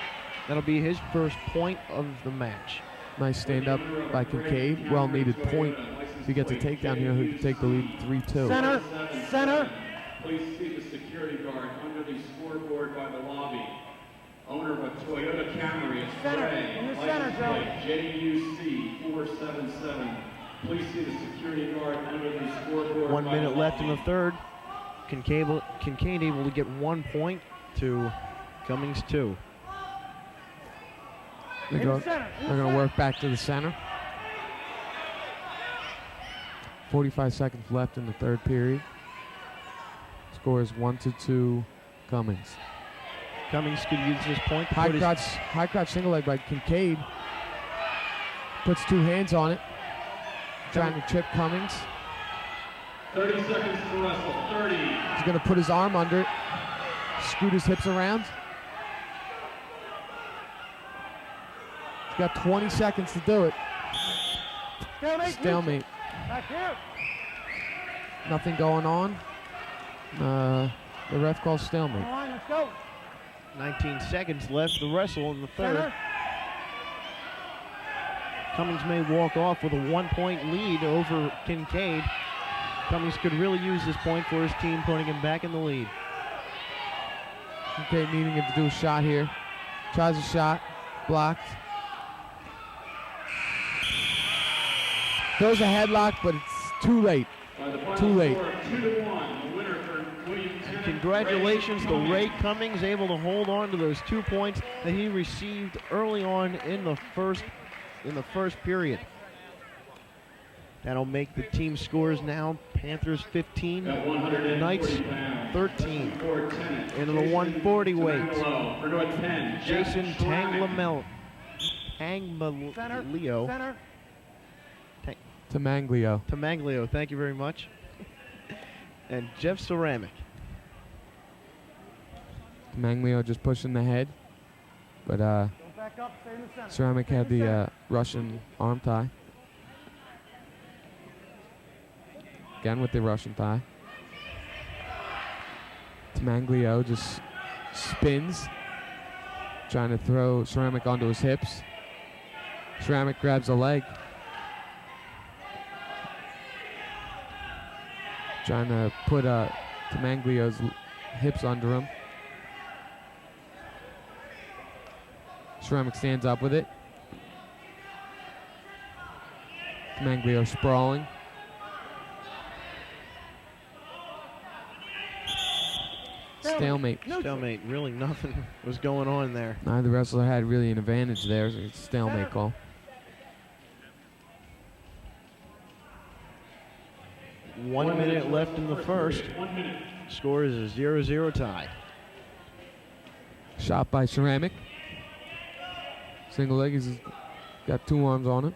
That'll be his first point of the match. Nice stand up by Kincaid. Well needed point. If he gets a takedown here, he can take the lead 3-2. Center. Center. Please see the security guard under the scoreboard by the lobby. Owner of a Toyota Camry is Center. Gray. In the center, License Joe. plate JUC 477. Please see the security guard under the scoreboard. 1 by minute the left in lobby. the third. Kincaid able to get 1 point to Cummings 2. They're going to work back to the center. 45 seconds left in the third period. Score is 1-2 Cummings. Cummings could use this point to High put his crouch single leg by Kincaid. Puts 2 hands on it. Trying to trip Cummings. 30 seconds to wrestle. 30. He's going to put his arm under it. Scoot his hips around. He's got 20 seconds to do it. Stalemate. Back here. Nothing going on. The ref calls stalemate. Come on, let's go. 19 seconds left to wrestle in the third. Center. Cummings may walk off with a 1-point lead over Kincaid. Cummings could really use this point for his team, putting him back in the lead. Kincaid needing him to do a shot here. Tries a shot. Blocked. Throws a headlock, but it's too late. Too late. 2-1. The winner for William Tennent. Congratulations to Cummings. Ray Cummings, able to hold on to those 2 points that he received early on in the first period. That'll make the team scores now. Panthers 15, At 140 Knights pounds. 13. For Tennent. Into the 140 weight. Tamangalo. For North Penn, Jason Jeff Schramming. Tanglio. Center. Tamanglio. Tamanglio, thank you very much. and Jeff Ceramic. Manglio just pushing the head, but Don't back up, stay in the center. Ceramic Stay in had the the center. Russian arm tie. Again with the Russian tie. Manglio just spins, trying to throw Ceramic onto his hips. Ceramic grabs a leg, trying to put Manglio's hips under him. Ceramic stands up with it. Manglio sprawling. Stalemate. Stalemate. Really nothing was going on there. Neither wrestler had really an advantage there. So it's a stalemate call. One minute left in the first. Score is a 0-0 tie. Shot by Ceramic. Single leg. He's got two arms on it.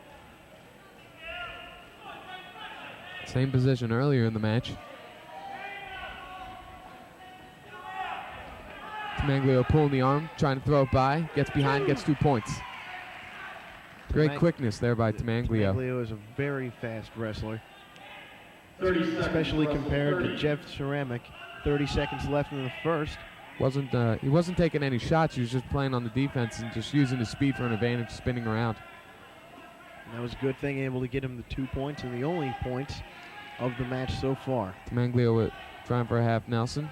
Same position earlier in the match. Manglio pulling the arm, trying to throw it by. Gets behind, gets 2 points. Great quickness there by Manglio. Manglio is a very fast wrestler, especially compared to Jeff Ceramic. 30 seconds left in the first. He wasn't taking any shots. He was just playing on the defense and just using his speed for an advantage, spinning around. And that was a good thing, able to get him the 2 points and the only points of the match so far. Manglio trying for a half Nelson.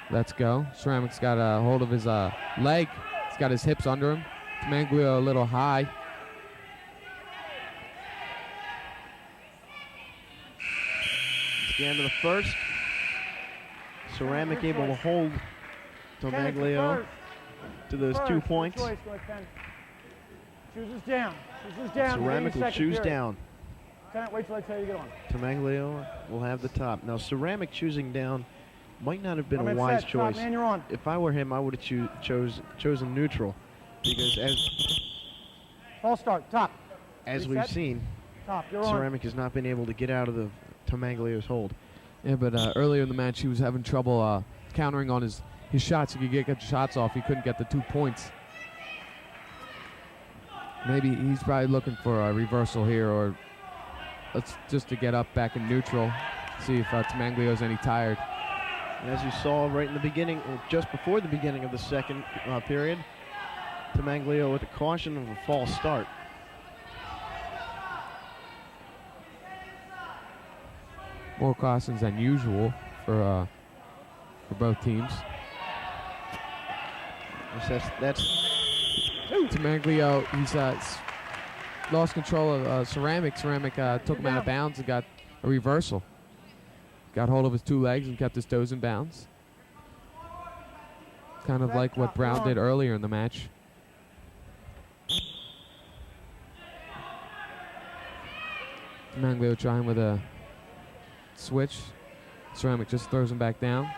Let's go. Ceramic's got a hold of his leg. He's got his hips under him. Manglio a little high. It's the end of the first. Ceramic able to hold Manglio to those 2 points. Chooses down. Chooses down. Ceramic will choose down. Tennent, wait till I tell you to get on. Manglio will have the top. Now, Ceramic choosing down might not have been a I'm wise set. choice. Top man, you're on. If I were him, I would have chosen neutral, because False start. Top. as Reset. we've seen, Top. You're on. Ceramic has not been able to get out of the Manglio's hold. Yeah, but earlier in the match, he was having trouble countering on his shots. He could get the shots off. He couldn't get the 2 points. Maybe he's probably looking for a reversal here, or just to get up back in neutral, see if Manglio's any tired. And as you saw right in the beginning, or just before the beginning of the second period, Manglio with a caution of a false start. More cautions than usual for both teams. That's Manglio, he's lost control of Ceramic. Ceramic took him out of bounds and got a reversal. Got hold of his 2 legs and kept his toes in bounds. Kind of like what Brown did earlier in the match. Manglio trying with a switch. Ceramic just throws him back down.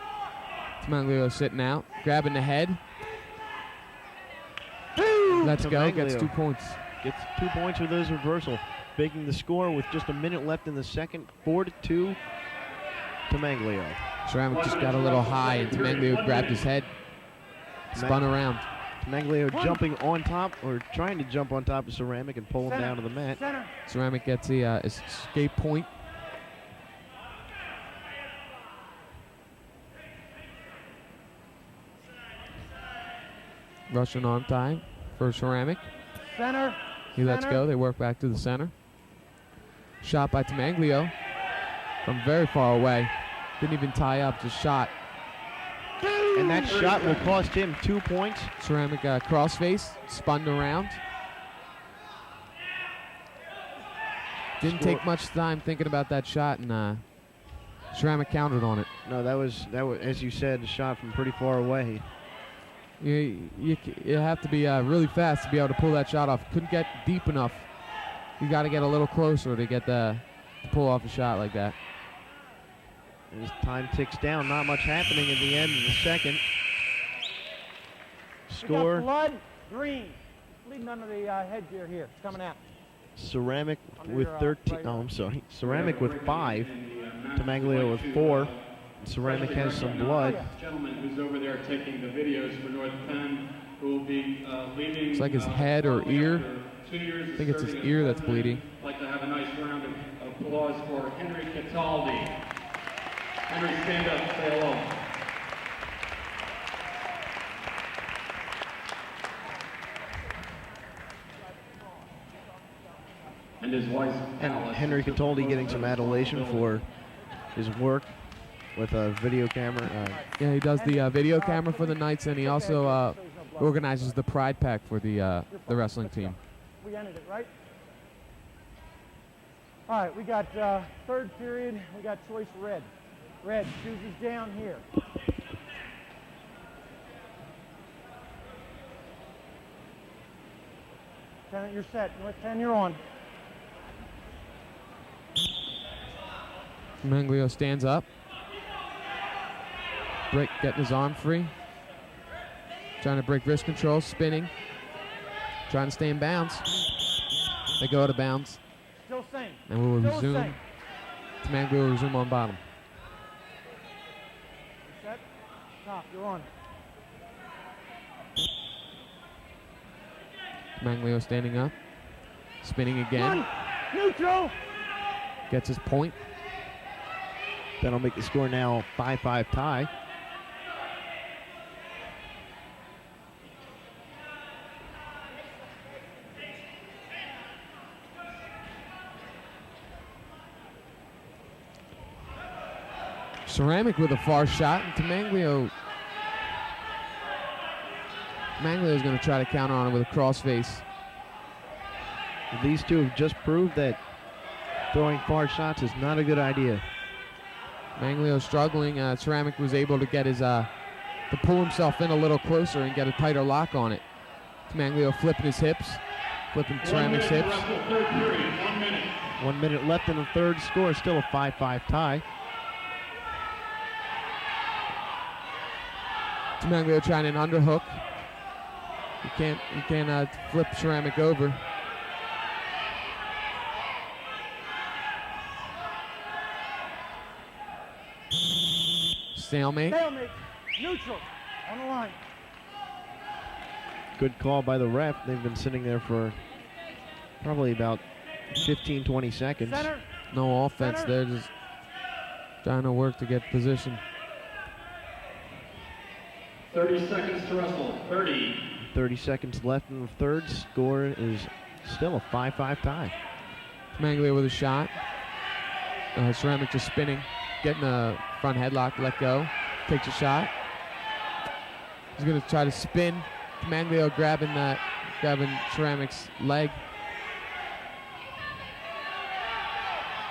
Manglio sitting out, grabbing the head. Let's go, gets 2 points. Gets 2 points with his reversal, making the score with just a minute left in the second, 4-2 to Manglio. Ceramic just got a little high, and Manglio grabbed his head, spun around. Manglio jumping on top, or trying to jump on top of Ceramic and pull him down to the mat. Ceramic gets the escape point. Russian arm tie for Ceramic. Center. He lets go. They work back to the center. Shot by Manglio from very far away. Didn't even tie up, just shot. And that shot will cost him 2 points. Ceramic crossface, spun around. Didn't take much time thinking about that shot, and Ceramic countered on it. No, that was, as you said, a shot from pretty far away. You have to be really fast to be able to pull that shot off. Couldn't get deep enough. You got to get a little closer to get to pull off a shot like that. As time ticks down, not much happening at the end of the second. Score. Blood green. Bleeding under the headgear here. It's coming out. Ceramic Under with your, 13. right Oh, I'm sorry. Ceramic with 5. Tamaglio with 4. Ceramic has some blood. Gentleman who's over there taking the videos for North Penn, who will be leaving. It's like his head or ear. 2 years I think it's his ear that's bleeding. I'd like to have a nice round of applause for Henry Cataldi. Henry, stand up, say hello. And his wife, And Henry Cataldi getting some adulation for his work with a video camera. Yeah, he does the video camera for the Knights, and he also organizes the Pride Pack for the wrestling team. We ended it, right? All right, we got third period. We got choice red. Red chooses down here. Tennent, you're set. North 10, you're on. Manglio stands up. Getting his arm free. Trying to break wrist control, spinning. Trying to stay in bounds. They go out of bounds. Still same. And we will Still resume. same. Manglio will resume on bottom. You're set. Top, you're on. Manglio standing up. Spinning again. One. Neutral. Gets his point. That'll make the score now 5-5 tie. Ceramic with a far shot, and Manglio is going to try to counter on it with a crossface. These two have just proved that throwing far shots is not a good idea. Manglio struggling. Ceramic was able to get his to pull himself in a little closer and get a tighter lock on it. Manglio flipping his hips, flipping Ceramic's hips. 1 minute left in the third. Score still a 5-5 tie. Manglio trying an underhook. You can't flip Ceramic over. Stalemate. Stalemate. Neutral. On the line. Good call by the ref. They've been sitting there for probably about 15, 20 seconds. Center. No offense. Center. They're just trying to work to get position. 30 seconds to wrestle. 30. 30 seconds left in the third. Score is still a 5-5 tie. Manglio with a shot. Ceramic just spinning. Getting a front headlock, let go. Takes a shot. He's going to try to spin. Manglio grabbing Ceramic's leg.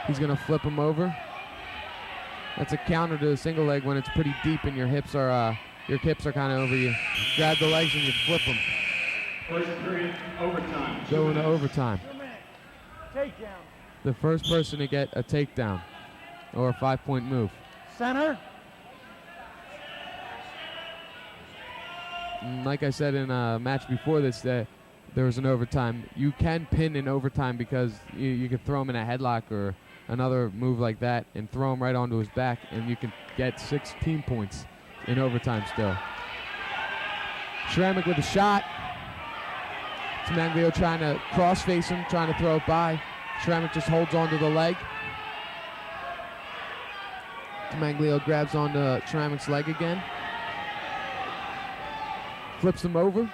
He's going to flip him over. That's a counter to the single leg when it's pretty deep and your hips are kind of over you. Grab the legs and you flip them. First period, overtime. Go into overtime. Takedown. The first person to get a takedown or a 5-point move. Center. And like I said in a match before this, there was an overtime. You can pin in overtime because you can throw him in a headlock or another move like that and throw him right onto his back, and you can get 16 points in overtime still. Ceramic with a shot. Manglio trying to cross-face him, trying to throw it by. Ceramic just holds onto the leg. Manglio grabs onto Ceramic's leg again. Flips him over.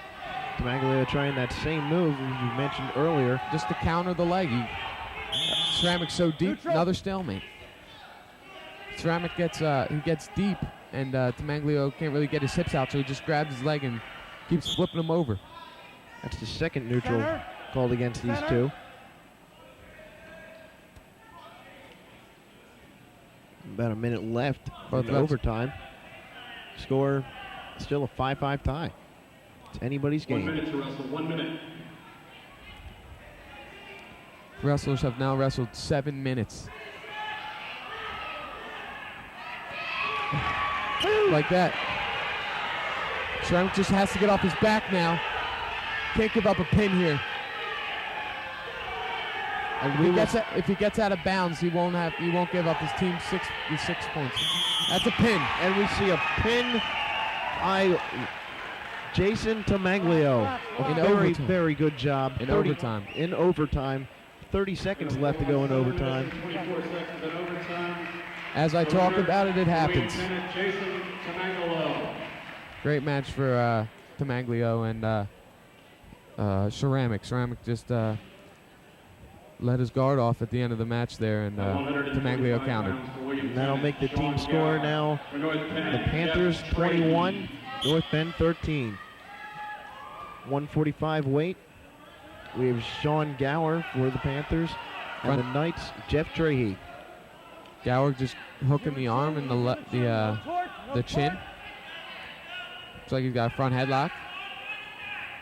Manglio trying that same move you mentioned earlier. Just to counter the leg. Ceramic's so deep, another stalemate. Ceramic gets deep, and Manglio can't really get his hips out, so he just grabs his leg and keeps flipping him over. That's the second neutral called against these two. About a minute left in overtime. Score still a 5-5 tie. It's anybody's game. 1 minute to wrestle. 1 minute. Wrestlers have now wrestled 7 minutes. Like that. Ceramic just has to get off his back now. Can't give up a pin here. If he gets out of bounds, he won't give up his team 6 points. That's a pin. And we see a pin by Jason Tamaglio. Very good job. In overtime. In overtime. 30 seconds left to go in overtime. As I talk about it, it happens. Jason Tamaglio. Great match for Tamaglio and Ceramic. Ceramic just let his guard off at the end of the match there, and Tamaglio countered. And that'll make the team score now. The Panthers 21, North Bend 13. 145 weight. We have Sean Gower for the Panthers, and the Knights, Jeff Trahey. Gower just hooking the arm and the chin. Looks like he's got a front headlock.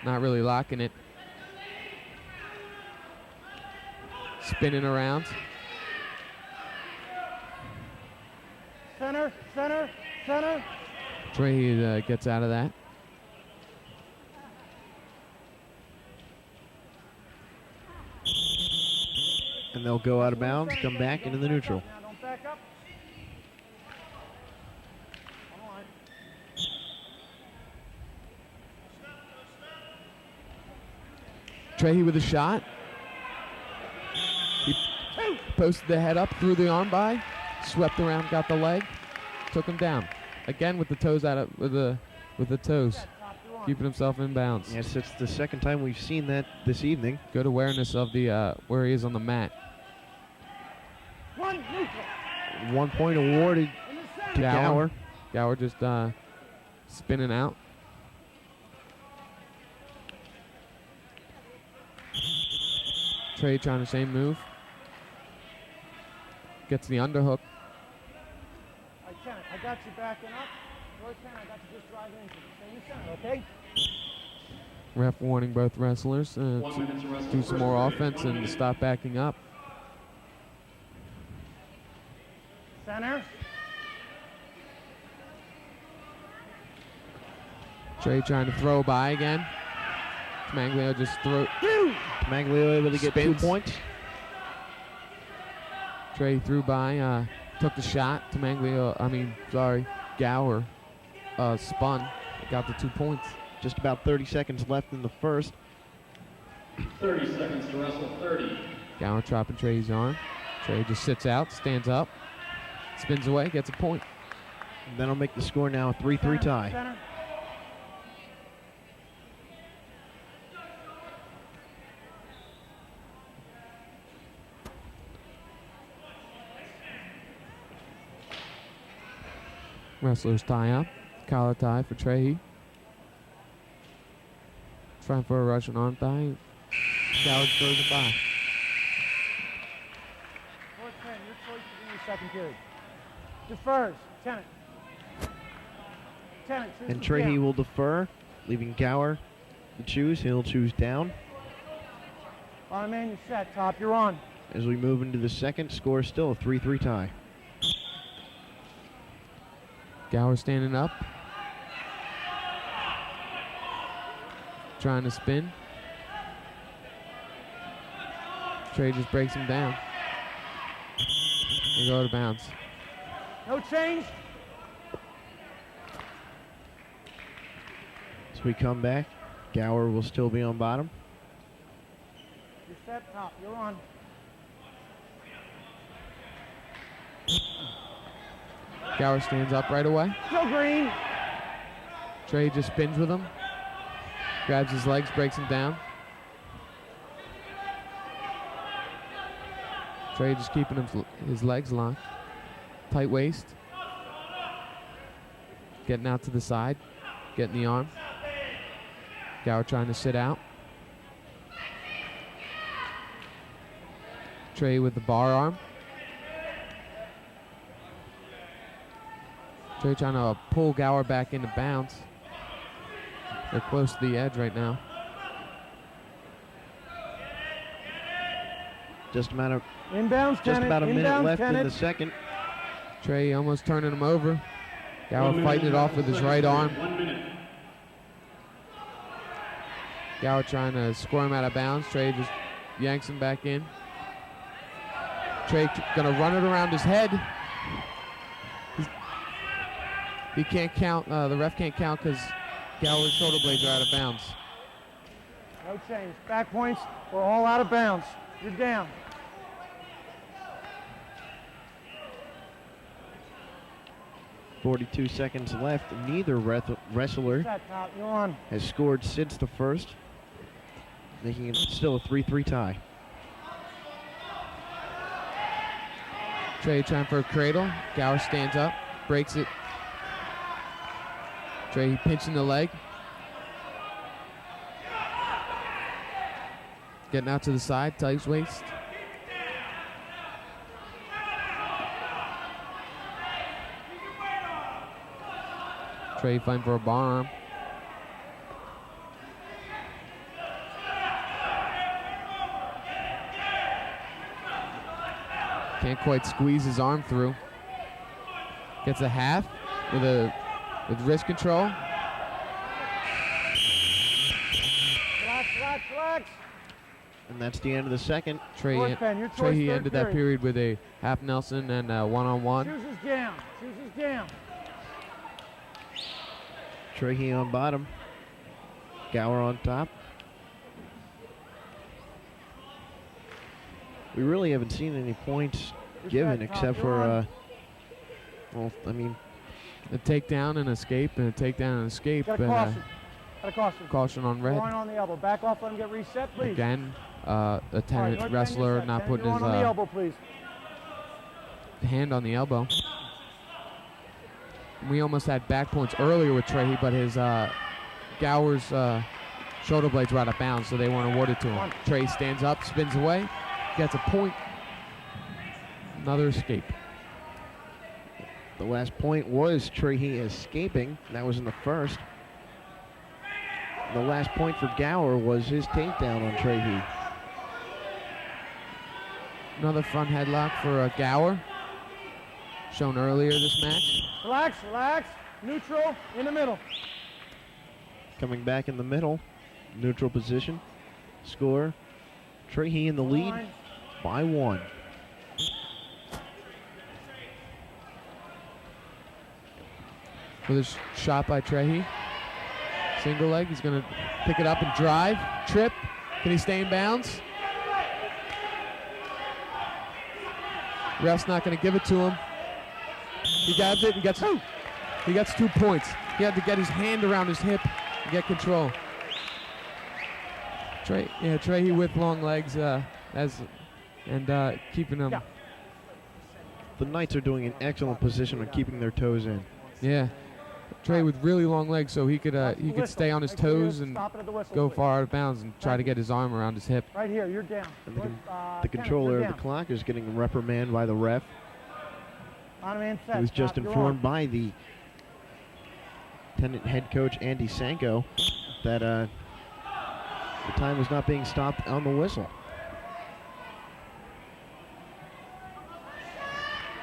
Not really locking it. Spinning around. Center, center, center. Trahey gets out of that. And they'll go out of bounds, come back into the neutral. Now don't back up. Come on. Trahey with a shot. He posted the head up, threw the arm by, swept around, got the leg, took him down. Again with the toes out of, with the toes, keeping himself in bounds. Yes, it's the second time we've seen that this evening. Good awareness of the where he is on the mat. 1 point awarded to Gower. Gower just spinning out. Trey trying the same move. Gets the underhook. I got you backing up. Roy Tennent, I got you just driving into it. Stay in the center, okay? Ref warning both wrestlers to do some more offense and to stop backing up. Center. Trey trying to throw by again. Tamaglio just threw. Tamaglio able to get 2 points. Trey threw by, took the shot. Gower spun, got the 2 points. Just about 30 seconds left in the first. 30 seconds to wrestle, 30. Gower chopping Trey's arm. Trey just sits out, stands up, spins away, gets a point. And that'll make the score now a 3-3 tie. Center. Wrestlers tie up. Collar tie for Trahey. Trying for a Russian arm tie. Gower throws it by. 4-10, your choice in the second period. Defers, Tennant. And Trahey will defer, leaving Gower to choose. He'll choose down. All right, man, you're set. Top, you're on. As we move into the second, score is still a 3-3 tie. Gower standing up. Trying to spin. Trey just breaks him down. They go out of bounds. No change. As we come back, Gower will still be on bottom. You're set, Top, you're on. Gower stands up right away. Go green. Trey just spins with him. Grabs his legs, breaks him down. Trey just keeping his legs locked. Tight waist. Getting out to the side. Getting the arm. Gower trying to sit out. Trey with the bar arm. Trey trying to pull Gower back into bounds. They're close to the edge right now. Just about a Inbounds, minute left Tennant. in the second. Trey almost turning him over. Gower fighting it off with his right arm. Gower trying to squirm out of bounds. Trey just yanks him back in. Trey gonna run it around his head. He can't count. The ref can't count because Gower's shoulder blades are out of bounds. No change. Back points. We're all out of bounds. You're down. .42 seconds left. Neither wrestler You're on. has scored since the first, making it still a 3-3 tie. Trey trying for a cradle. Gower stands up, breaks it. Trey pinching the leg. Getting out to the side, tight waist. Trey fighting for a bar arm. Can't quite squeeze his arm through. Gets a half with wrist control. Relax. And that's the end of the second. Trey ended that period with a half Nelson and a one-on-one. Shoes is down. Trahey on bottom. Gower on top. We really haven't seen any points given except for, a takedown and escape, and a takedown and escape. Got a caution. Got a caution. Caution on red. Going on the elbow. Back off. Let him get reset, please. Again, a Tennent wrestler not putting his on the elbow, please. Hand on the elbow. We almost had back points earlier with Trahey, but his Gower's shoulder blades were out of bounds, so they weren't awarded to him. Trey stands up, spins away, gets a point. Another escape. The last point was Trahey escaping. That was in the first. The last point for Gower was his takedown on Trahey. Another front headlock for Gower, shown earlier this match. Relax. Neutral, in the middle. Coming back in the middle, neutral position. Score, Trahey in the lead by 1. With a shot by Trahey. Single leg, he's gonna pick it up and drive. Trip, can he stay in bounds? Ref's not gonna give it to him. He got it, he gets 2 points. He had to get his hand around his hip and get control. Trahey with long legs keeping them. The Knights are doing an excellent position on keeping their toes in. Yeah. Trey with really long legs, so he could stay on his toes and go far out of bounds and try to get his arm around his hip. Right here, you're down. And the controller of the clock is getting reprimanded by the ref. He was just informed by the Tennent head coach Andy Sanko that the time was not being stopped on the whistle.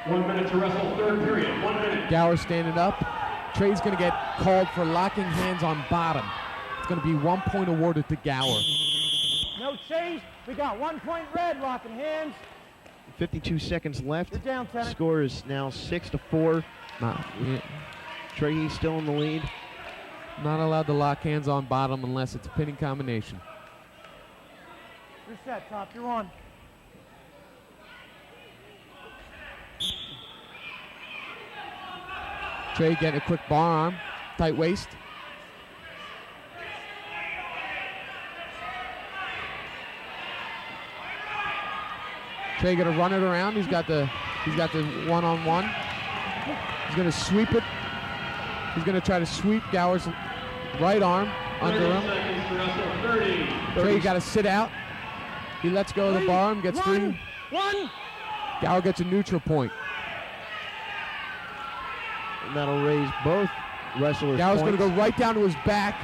1 minute to wrestle, third period, 1 minute. Gower standing up. Trey's going to get called for locking hands on bottom. It's going to be 1 point awarded to Gower. No change. We got 1 point red, locking hands. 52 seconds left. You're down, Tennent. Score is now 6-4. Trahey still in the lead. Not allowed to lock hands on bottom unless it's a pinning combination. You're set, Top. You're on. Trey getting a quick bar arm, tight waist. Trey gonna run it around. He's got the one-on-one. He's gonna sweep it. He's gonna try to sweep Gower's right arm under him. Trey got to sit out. He lets go of the bar arm, gets free. Gower gets a neutral point. And that'll raise both wrestlers' Gower's going to go right down to his back.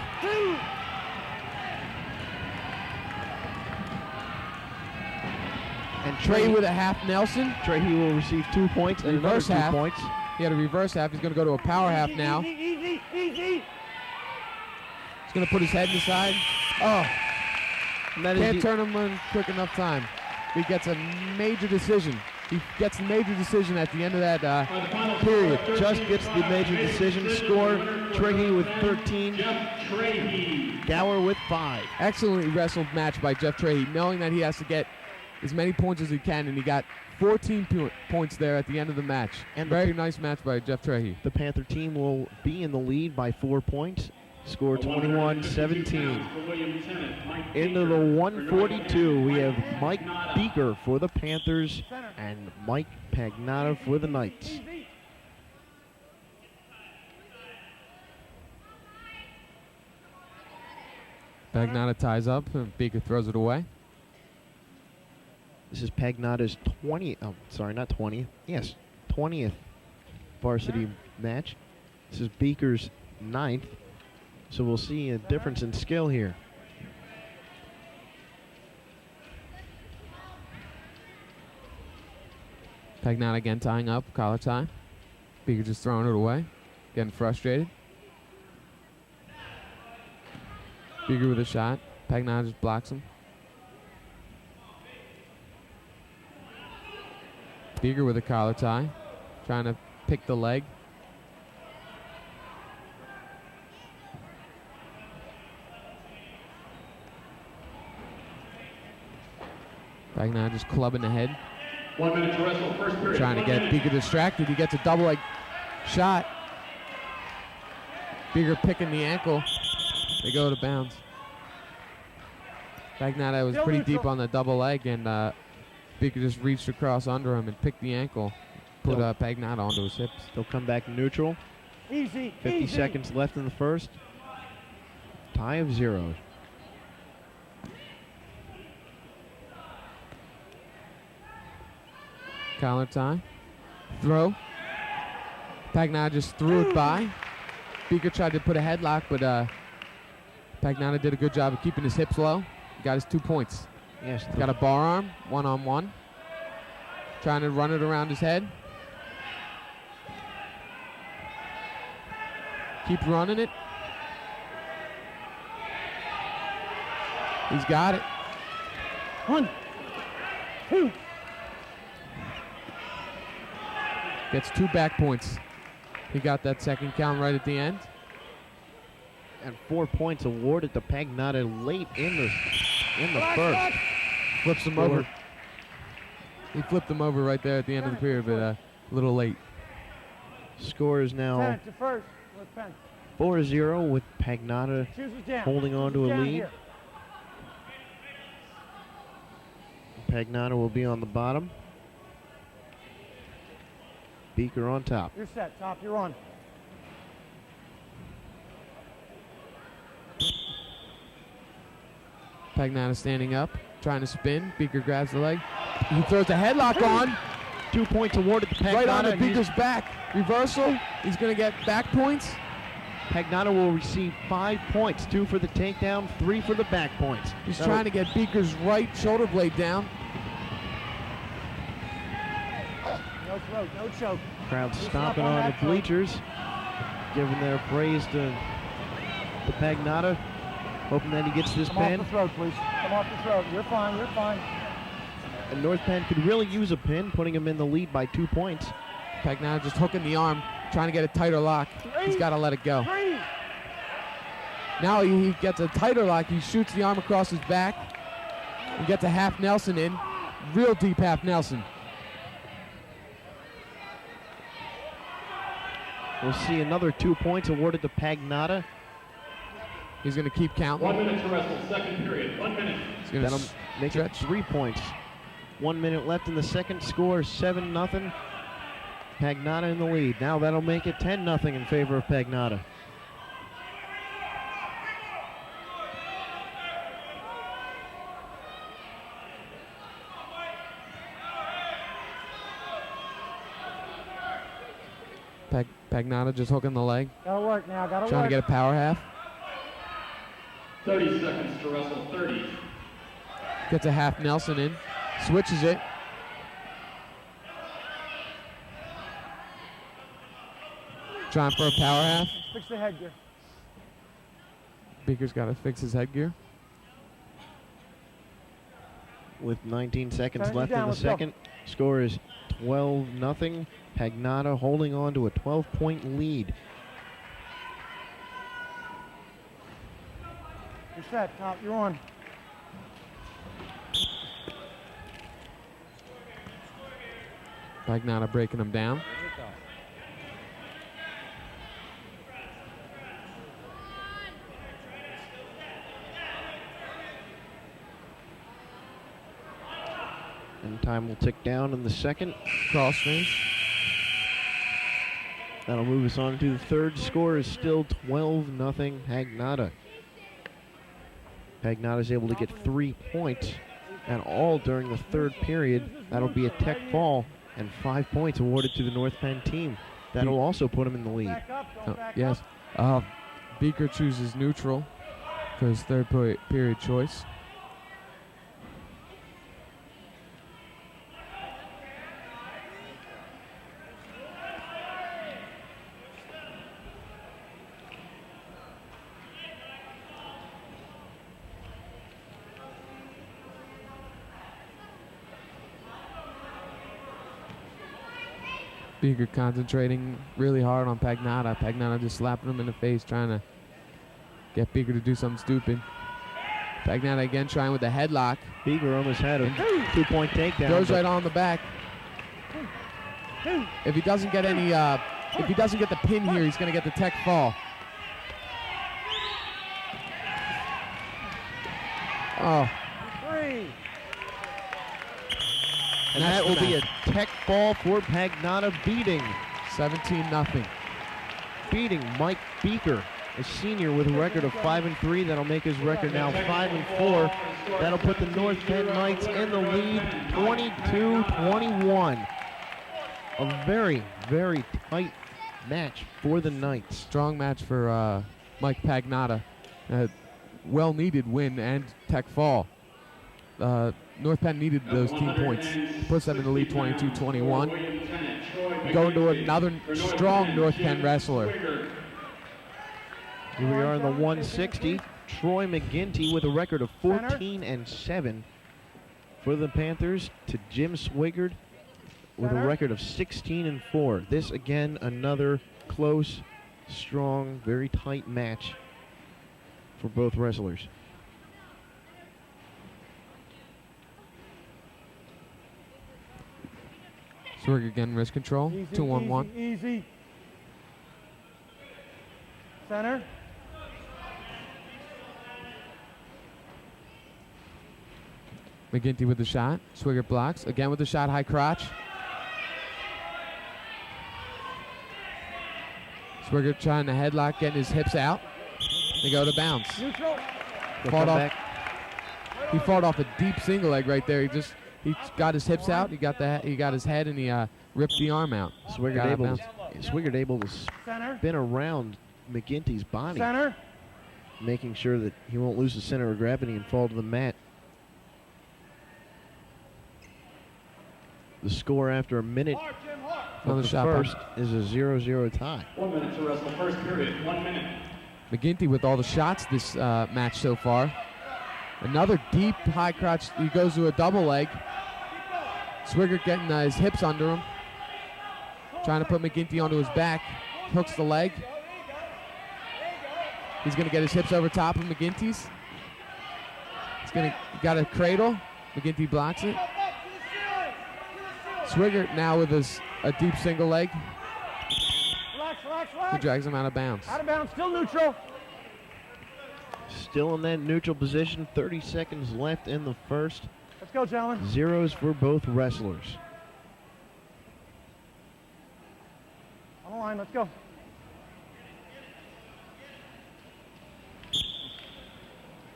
And Trey with a half Nelson. Trahey will receive 2 points and reverse another 2 half. points. He had a reverse half. He's going to go to a power half now. Easy. He's going to put his head inside. Oh, can't turn him in quick enough time. He gets a major decision. he gets the major decision at the end of that period. Just gets the major decision score. Trahey with 13. Gower with 5. Excellently wrestled match by Jeff Trahey, knowing that he has to get as many points as he can, and he got 14 points there at the end of the match. And very nice match by Jeff Trahey. The Panther team will be in the lead by 4 points. Score 21-17. Into the 142, we have Mike Beaker for the Panthers and Mike Pagnotta for the Knights. Pagnotta ties up, and Beaker throws it away. This is Pagnotta's 20th, not 20th. Yes, 20th varsity match. This is Beaker's 9th. So we'll see a difference in skill here. Pagnotta again tying up, collar tie. Beaker just throwing it away, getting frustrated. Beaker with a shot. Pagnotta just blocks him. Beaker with a collar tie, trying to pick the leg. Pagnotta just clubbing the head. 1 minute to wrestle, first period. Trying to get Beaker distracted. He gets a double leg shot. Beaker picking the ankle. They go to bounds. Pagnotta was pretty deep on the double leg, and Beaker just reached across under him and picked the ankle. Put Pagnotta onto his hips. They'll come back neutral. Easy. 50 seconds left in the first. Tie of 0. Collar tie. Throw. Pagnotta just threw it by. Beaker tried to put a headlock, but Pagnotta did a good job of keeping his hips low. He got his 2 points. Yes. Got a bar arm, 1-on-1. Trying to run it around his head. Keep running it. He's got it. 1, 2. Gets 2 back points. He got that second count right at the end. And 4 points awarded to Pagnotta late in the first. Flips him over. He flipped him over right there at the end of the period, but a little late. Score is now Tennent to first. With pen. 4-0 with Pagnotta holding on to a lead. Here. Pagnotta will be on the bottom. Beaker on top. You're set. Top, you're on. Pagnotta standing up, trying to spin. Beaker grabs the leg. He throws a headlock on. 2 points awarded to Pagnotta. Right on the Beaker's back. Reversal. He's going to get back points. Pagnotta will receive 5 points. 2 for the takedown, 3 for the back points. He's trying to get Beaker's right shoulder blade down. No throat, no choke. Crowd stomping on the bleachers, giving their praise to Pagnotta, hoping that he gets this Come pin. off the throat, please. Come off the throat. You're fine, you're fine. And North Penn could really use a pin, putting him in the lead by 2 points. Pagnotta just hooking the arm, trying to get a tighter lock. He's got to let it go. Now he gets a tighter lock. He shoots the arm across his back. He gets a half Nelson in. Real deep half Nelson. We'll see another 2 points awarded to Pagnotta. He's going to keep counting. 1 minute to wrestle, second period. 1 minute. That'll make it 3 points. 1 minute left in the second. Score 7-0. Pagnotta in the lead. Now that'll make it 10-0 in favor of Pagnotta. Pagnotta just hooking the leg. Gotta work now, gotta Trying work. to get a power half. 30 seconds to wrestle, 30. Gets a half Nelson in. Switches it. Trying for a power half. Fix the headgear. Beaker's got to fix his headgear. With 19 seconds Turn it left down, in the let's go. second. Score is 12-0. Pagnotta holding on to a 12-point lead. You're set, top, you're on. Pagnotta breaking them down. And time will tick down in the second. Cross finish. That'll move us on to the third. Score is still 12-0 Pagnotta. Pagnotta is able to get 3 points, and all during the third period. That'll be a tech fall, and 5 points awarded to the North Penn team. That'll also put them in the lead. Yes. Beaker chooses neutral for his third period choice. Beaker concentrating really hard on Pagnotta. Pagnotta just slapping him in the face, trying to get Beaker to do something stupid. Pagnotta again trying with the headlock. Beaker almost had a 2-point takedown. Goes right on the back. If he doesn't get any, if he doesn't get the pin here, he's going to get the tech fall. Oh. And that will be a tech fall for Pagnotta, beating 17-0. Beating Mike Beaker, a senior with a record of 5-3. That'll make his record now 5-4. That'll put the North Penn Knights in the lead, 22-21. A very, very tight match for the Knights. Strong match for Mike Pagnotta. Well-needed win and tech fall. North Penn needed those team points. Puts them in the lead 22-21. Going to another strong North Penn wrestler. Here we are in the 160. Troy McGinty with a record of 14-7 for the Panthers, to Jim Swigert with a record of 16-4. This again another close, strong, very tight match for both wrestlers. Swigert again, wrist control, 2-1-1. Easy. Center. McGinty with the shot. Swigert blocks. Again with the shot, high crotch. Swigert trying to headlock, getting his hips out. They go to bounce. Neutral. He fought off a deep single leg right there. He got his hips out. He got his head, and he ripped the arm out. Swigert able to spin around McGinty's body, making sure that he won't lose the center of gravity and fall to the mat. The score after a minute of the first is a 0-0 tie. 1 minute to wrestle first period. 1 minute. McGinty with all the shots this match so far. Another deep high crotch. He goes to a double leg. Swigert getting his hips under him. Trying to put McGinty onto his back. Hooks the leg. He's going to get his hips over top of McGinty's. Got a cradle. McGinty blocks it. Swigert now with a deep single leg. Relax. He drags him out of bounds. Out of bounds, still neutral. Still in that neutral position. 30 seconds left in the first. Let's go, gentlemen. Zeros for both wrestlers. On the line, let's go.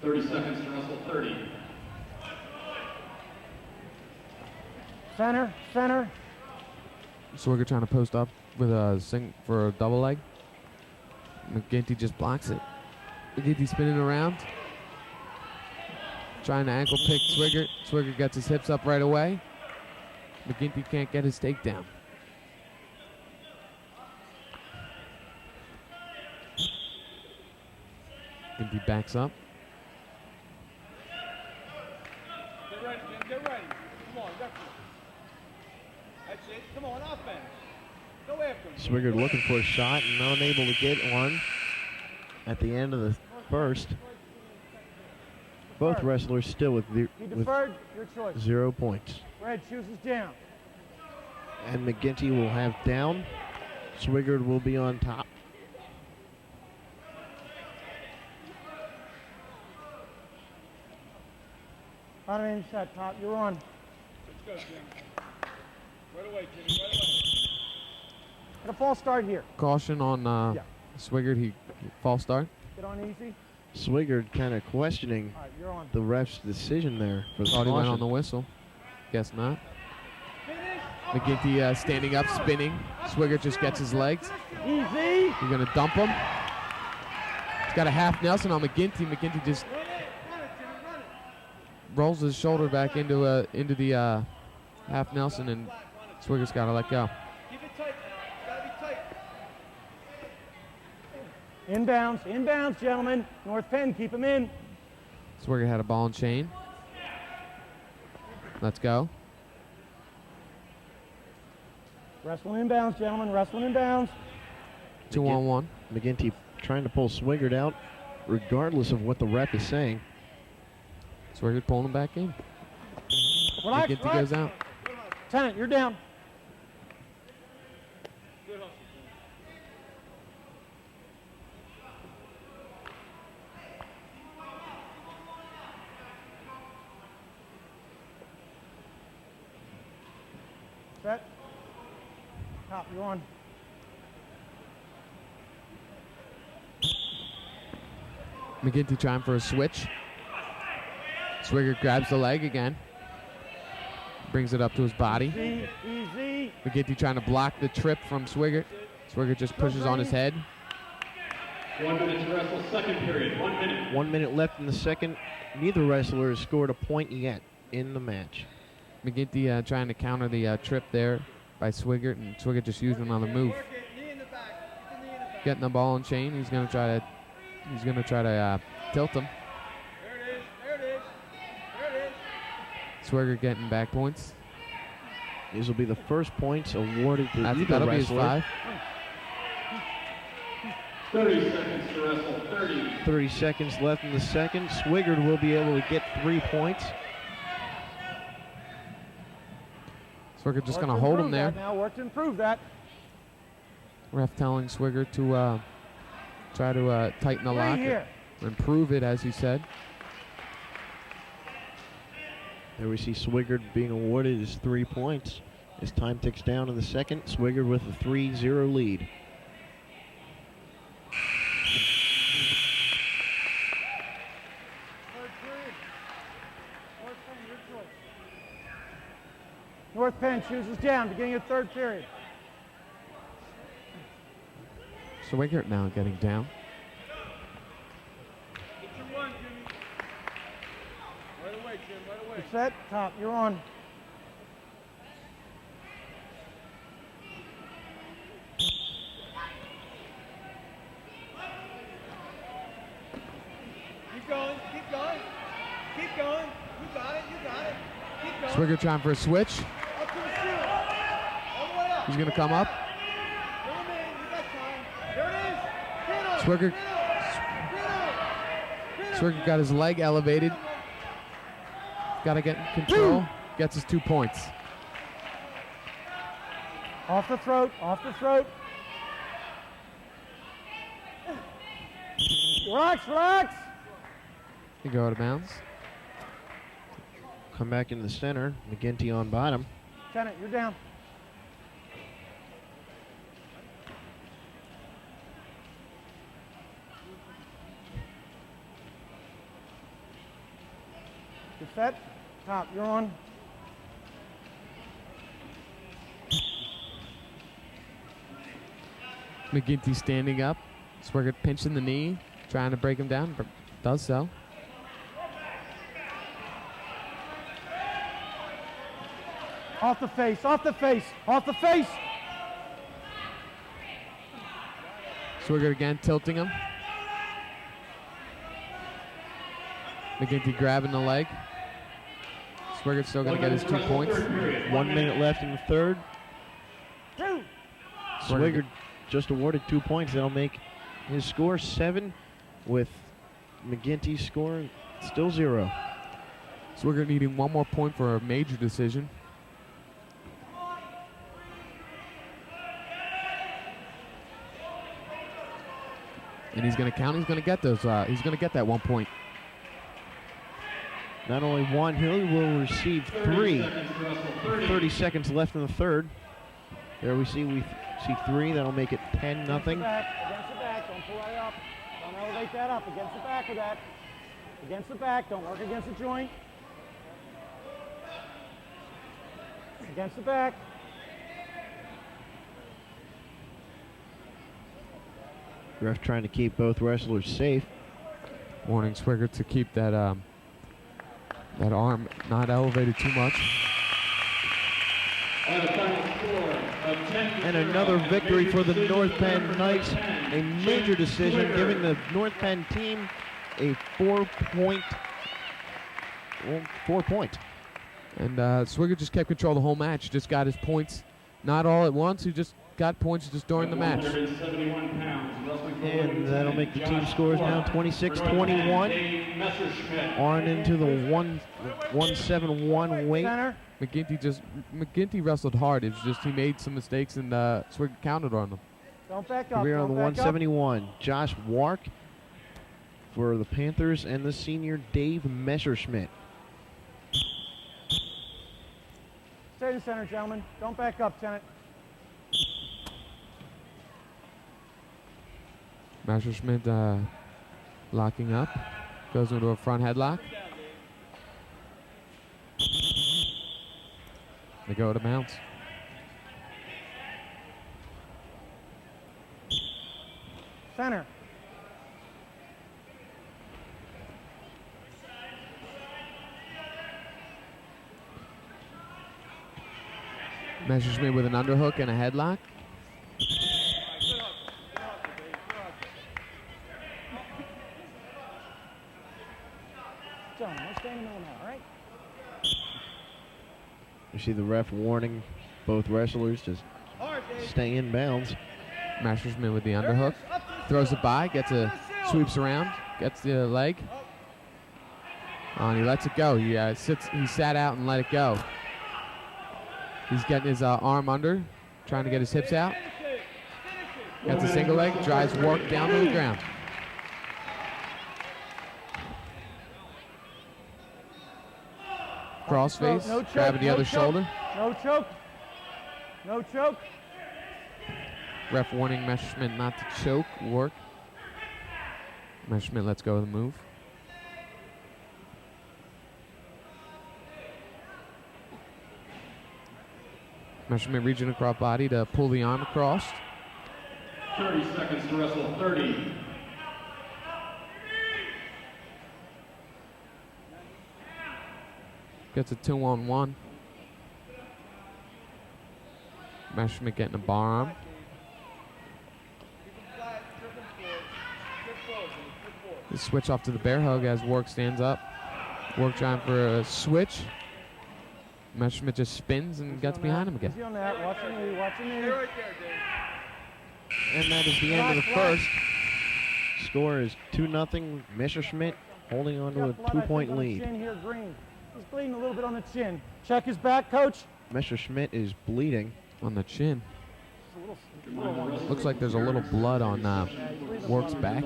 $30 seconds to wrestle. 30. Center. Swigert trying to post up with a for a double leg. McGinty just blocks it. McGinty spinning around. Trying to ankle pick Swigert. Swigert gets his hips up right away. McGinty can't get his takedown. McGinty backs up. Get ready, Jim. Get ready. Come on, definitely. Swigert looking for a shot and unable to get one at the end of the first. Both wrestlers still with He deferred. Your choice. 0 points. Red chooses down. And McGinty will have down. Swigert will be on top. Bottom end set, top. You're on. Let's go, Jim. Right away, Jimmy. Right away. Got a false start here. Caution on Swigert. He false start. Get on easy. Swigert kind of questioning All right, you're on. the ref's decision there. For the Thought he went caution. on the whistle. Guess not. McGinty standing up, spinning. Swigert just gets his legs. Easy. He's going to dump him. He's got a half Nelson on McGinty. McGinty just rolls his shoulder back into the half Nelson, and Swigert's got to let go. Keep it tight. Gotta be tight. Inbounds, gentlemen. North Penn, keep him in. Swigert had a ball and chain. Let's go. Wrestling inbounds, gentlemen. Wrestling inbounds. 2-on-1. McGinty trying to pull Swigert out, regardless of what the ref is saying. Swigert pulling him back in. Relax, McGinty goes out. Tennent, you're down. Good hustle. Set. Top, you're on. McGinty trying for a switch. Swigert grabs the leg again. Brings it up to his body. Easy. McGinty trying to block the trip from Swigert. Swigert just pushes on his head. 1 minute to wrestle, second period. 1 minute. 1 minute left in the second. Neither wrestler has scored a point yet in the match. McGinty trying to counter the trip there by Swigert, and Swigert just using him on the move. Knee in the back. Keep the knee in the back. Getting the ball and chain. He's gonna try to tilt him. There it is. There it is. There it is. Swigert getting back points. These will be the first points awarded to either That'll be his wrestler. 5. 30 seconds to wrestle. 30. 30 seconds left in the second. Swigert will be able to get 3 points. Swigert just Work gonna to hold him improve there. that now. Work to improve that. Ref telling Swigert to try to tighten the lock, here. improve it, as he said. There we see Swigert being awarded his 3 points. As time ticks down in the second, Swigert with a 3-0 lead. Third period. North Penn, your choice. North Penn chooses down, beginning of third period. Swigert now getting down. Get your one, Jimmy. Right away, Jim. Right away. You're set. Top, you're on. Keep going. Keep going. Keep going. You got it. You got it. Keep going. Swigert trying for a switch. Up to the ceiling. All the way up. He's gonna come up. Bring him in. You got time. There it is. Swigert Swigert got his leg elevated. Got to get in control. Gets his 2 points. Off the throat. Off the throat. Relax. Relax. He go out of bounds. Come back into the center. McGinty on bottom. Tennent, you're down. You're set. Top, you're on. McGinty standing up. Swigert pinching the knee, trying to break him down. But does so. Off the face. Off the face. Off the face. Swigert again tilting him. McGinty grabbing the leg. Swigert's still going to get his 2 points. 1 minute left in the third. Two. Swigert just awarded 2 points. That'll make his score 7, with McGinty's score still 0. Swigert needing 1 more point for a major decision. And he's going to count. He's going to get those. He's going to get that 1 point. Not only 1, he will receive 3. 30 seconds left in the third. There we see 3. That'll make it 10-0. Against the back. Don't pull that up. Don't elevate that up. Against the back of that. Against the back. Don't work against the joint. Against the back. Ref trying to keep both wrestlers safe. Warning Swigert to keep that that arm not elevated too much. And another victory for the North Penn Knights. A major decision, giving the North Penn team a 4 point. And Swigert just kept control the whole match. Just got his points, not all at once. He just got points just during the match. And that'll make the team scores now 26-21. On into the 171 weight. McGinty wrestled hard. It was just he made some mistakes and Swigert counted on them. Don't back up. We're on the 171. Josh Wark for the Panthers and the senior Dave Messerschmidt. Stay to center, gentlemen. Don't back up, Tennent. Messerschmidt locking up. Goes into a front headlock. They go to bounce. Center. Messerschmidt with an underhook and a headlock. Gentlemen, let's stay in the middle now, all right? You see the ref warning both wrestlers to stay in bounds. Messerschmidt with the underhook. Throws it by, sweeps around, gets the leg. And he lets it go. He sat out and let it go. He's getting his arm under, trying to get his hips out. Gets a single leg, drives Wark down to the ground. Crossface, No choke, grabbing the no other choke. shoulder. No choke. No choke. Ref warning Messerschmidt not to choke Wark. Messerschmidt lets go of the move. Messerschmidt reaching across body to pull the arm across. 30 seconds to wrestle, 30. Gets a 2-on-1. Messerschmidt getting a bar arm. The switch off to the bear hug as Wark stands up. Wark trying for a switch. Messerschmidt just spins and gets behind him again. Easy on that. Watch your knee. Watch your knee. And that is the end of the first. Score is 2-0. Messerschmidt holding on to a 2-point lead. Chin here, Green. He's bleeding a little bit on the chin. Check his back, coach. Messerschmidt is bleeding on the chin. Looks like there's a little blood on Wark's back.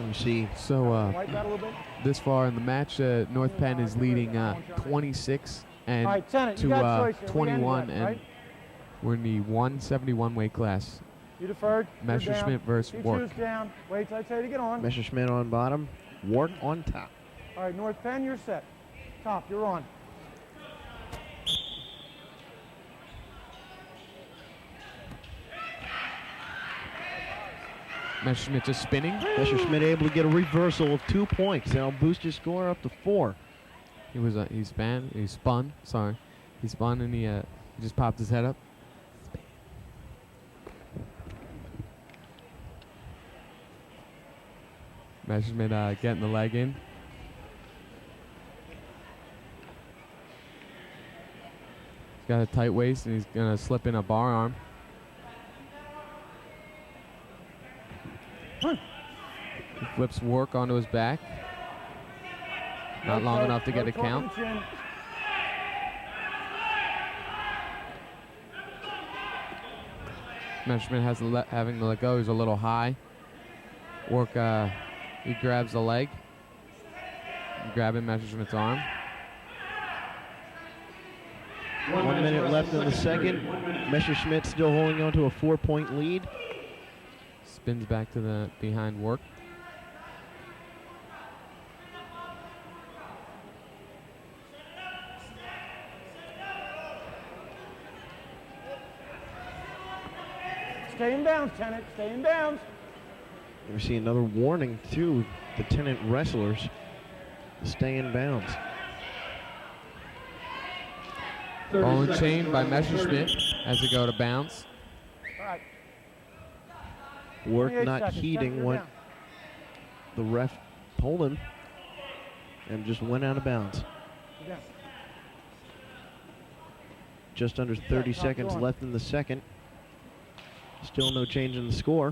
You see, so this far in the match, North Penn is leading 26 and right, Tennent, to 21, and right? we're in the 171 weight class. You deferred. Messerschmidt versus Wark. Down. Wait till I tell you to get on. Messerschmidt on bottom, Wark on top. All right, North Penn, you're set. Top, you're on. Messerschmidt just spinning. Messerschmidt able to get a reversal of 2 points. That'll boost his score up to 4. He spun and he He just popped his head up. Messerschmidt getting the leg in. He's got a tight waist and he's going to slip in a bar arm. He flips Work onto his back. Not long enough to get a count. Messerschmidt has having to let go. He's a little high. Work, he grabs the leg. Grabbing Messerschmidt's arm. 1 minute left in the second. Messerschmidt still holding on to a 4-point lead. Spins back to the behind Work. Stay in bounds, Tennent. Stay in bounds. We see another warning to the Tennent wrestlers to stay in bounds. Ball and chain by Messerschmidt as they go to bounce. All right. Work not heeding what the ref told him and just went out of bounds. Just under 30 seconds left in the second. Still no change in the score.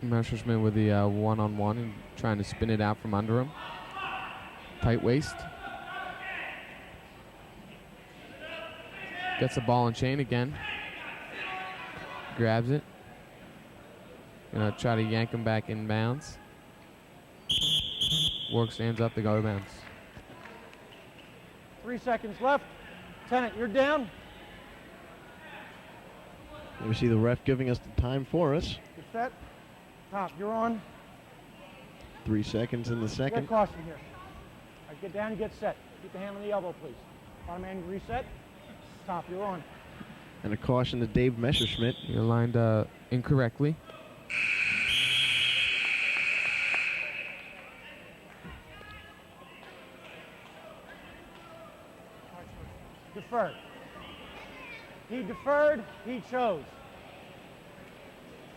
Messerschmidt with the one-on-one and trying to spin it out from under him. Tight waist. Gets the ball and chain again. Grabs it. Gonna try to yank him back in bounds. Work stands up to go to bounds. 3 seconds left. Tennent, you're down. We see the ref giving us the time for us. You're set. Top, you're on. 3 seconds in the second. Get caution here. All right, get down and get set. Keep the hand on the elbow, please. Bottom hand reset. Top, you're on. And a caution to Dave Messerschmidt. You're lined incorrectly. Deferred. He deferred, he chose.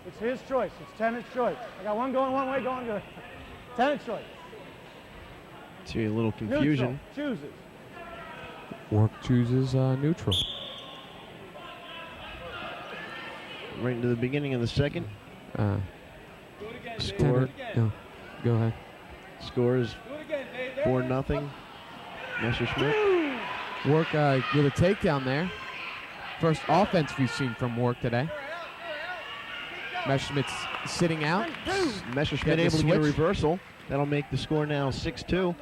It's his choice. It's Tennant's choice. I got one going one way, going the other. Tennant's choice. See a little confusion. Neutral. Chooses. Work chooses neutral. Right into the beginning of the second. Score. Tennent. No, go ahead. Score is 4-0. Messerschmidt. Work with a takedown there. First offense we've seen from Work today. Messerschmidt's sitting out. Messerschmidt able to get a reversal. That'll make the score now 6-2.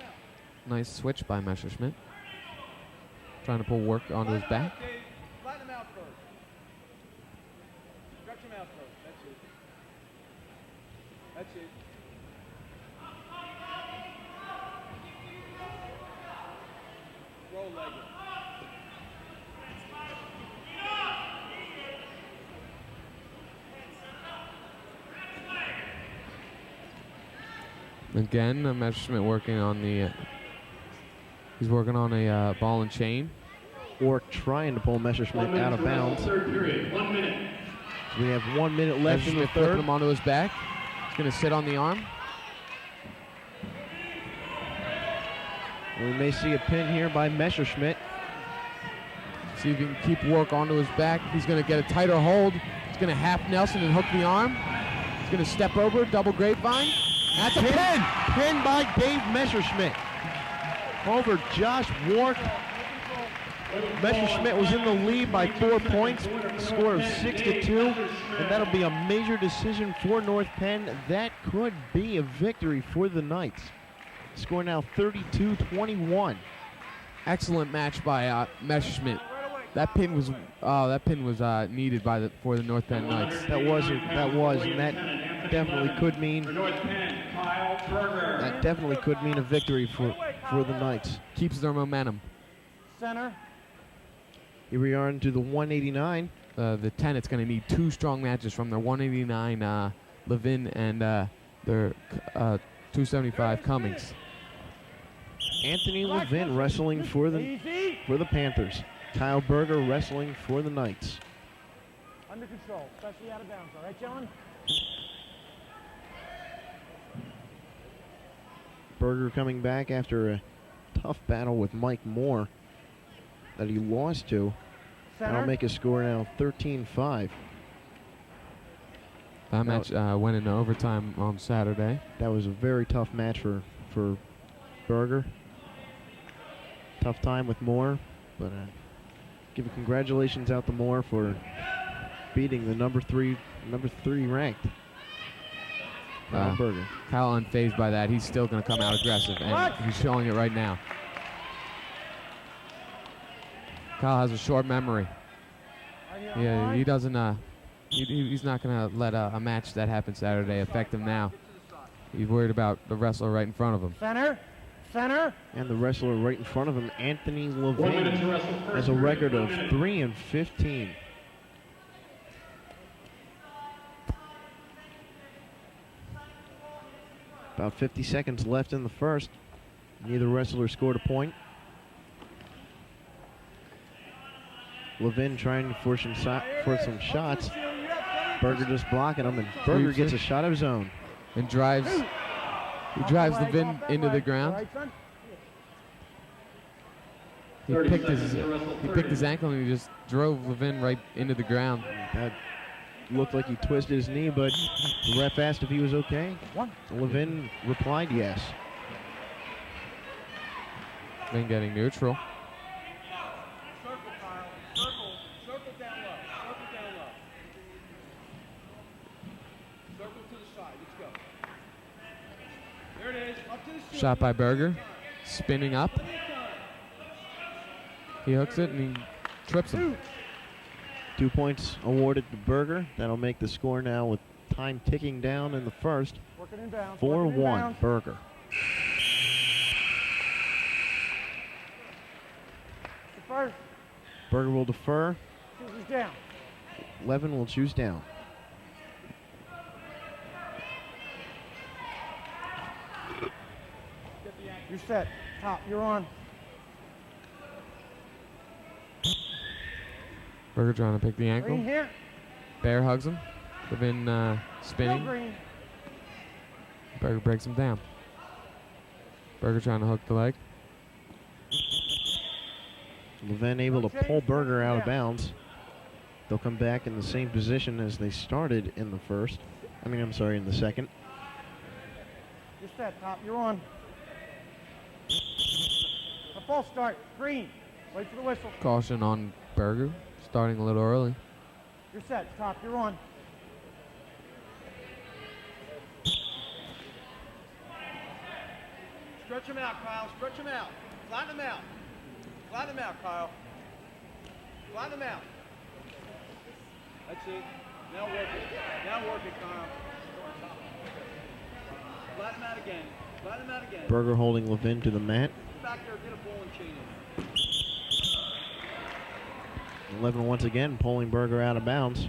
Nice switch by Messerschmidt. Trying to pull Work onto his back. Flatten him out first. Stretch him out first. That's it. That's it. Roll leg. Again, Messerschmidt working on the. He's working on a ball and chain. Work trying to pull Messerschmidt out of bounds. Third period, 1 minute. So we have 1 minute left in the Messerschmidt flipping third. him onto his back. He's going to sit on the arm. We may see a pin here by Messerschmidt. See if he can keep Work onto his back. He's going to get a tighter hold. He's going to half Nelson and hook the arm. He's going to step over, double grapevine. That's a pin. Pin by Dave Messerschmidt over Josh Work. Messerschmidt was in the lead by 4 points, score of 6-2, and that'll be a major decision for North Penn. That could be a victory for the Knights. Score now 32-21. Excellent match by Messerschmidt. That pin was needed by for the North Penn Knights. That was, and that definitely could mean a victory for the Knights. Keeps their momentum. Center. Here we are into the 189. The Tennent's going to need 2 strong matches from their 189 Levin and their 275 Cummings. Anthony Levin wrestling for the Panthers. Kyle Berger wrestling for the Knights. Under control, especially out of bounds. All right, gentlemen? Berger coming back after a tough battle with Mike Moore that he lost to. That'll make his score now 13-5. That match went into overtime on Saturday. That was a very tough match for Berger. Tough time with Moore, but give a congratulations out to Moore for beating the number three ranked Berger. Kyle unfazed by that. He's still going to come out aggressive, and he's showing it right now. Kyle has a short memory. Yeah, he doesn't. He's not going to let a match that happened Saturday affect him now. He's worried about the wrestler right in front of him. Center. And the wrestler right in front of him, Anthony Levin, has a record of 3-15. About 50 seconds left in the first. Neither wrestler scored a point. Levin trying for some shots. Berger just blocking him, and Berger gets a shot of his own. And drives Levin into the ground. He picked his ankle and he just drove Levin right into the ground. That looked like he twisted his knee, but the ref asked if he was okay. Levin replied yes. Levin getting neutral. Circle down low. Circle to the side. Let's go. There it is. Up to the ceiling. Shot by Berger. Spinning up. He hooks it and he trips him. 2 points awarded to Berger. That'll make the score now with time ticking down in the first. 4-1 Berger. Defer. Berger will defer. Chooses down. Levin will choose down. You're set. Top, you're on. Berger trying to pick the ankle. Green here. Bear hugs him. Levin spinning. Green. Berger breaks him down. Berger trying to hook the leg. Levin able to pull Berger out of bounds. They'll come back in the same position as they started in the first. In the second. You're set. Top, you're on. A false start. Green. Wait for the whistle. Caution on Berger. Starting a little early. You're set. Top, you're on. Stretch him out, Kyle. Stretch him out. Flatten him out. Flatten him out, Kyle. Flatten him out. That's it. Now work it. Now work it, Kyle. Flatten him out again. Flatten him out again. Berger holding Levin to the mat. Get back there, get a ball and chain in. Levin once again pulling Berger out of bounds.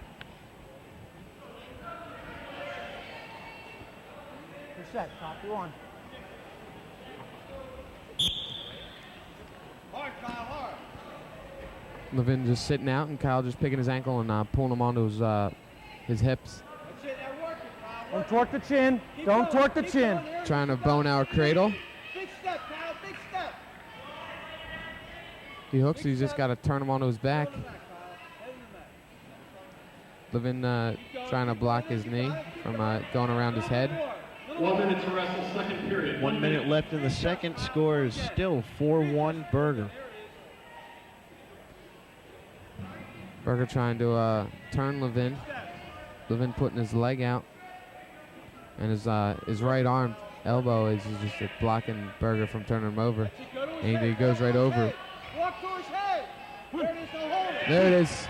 You're set. Top, you're on. Hard, Kyle, hard. Levin just sitting out and Kyle just picking his ankle and pulling him onto his hips. That's it. Now work it, Kyle. Don't torque the chin. Don't torque the chin. Trying to bone our cradle. Big step, Kyle. Big step. He hooks, he's just got to turn him onto his back. Levin trying to block his knee from going around his head. 1 minute to wrestle, second period. 1 minute left in the second. Score is still 4-1 Berger. Berger trying to turn Levin. Levin putting his leg out. And his right arm, elbow is just blocking Berger from turning him over. And he goes right over it. Walk to his head. There it is.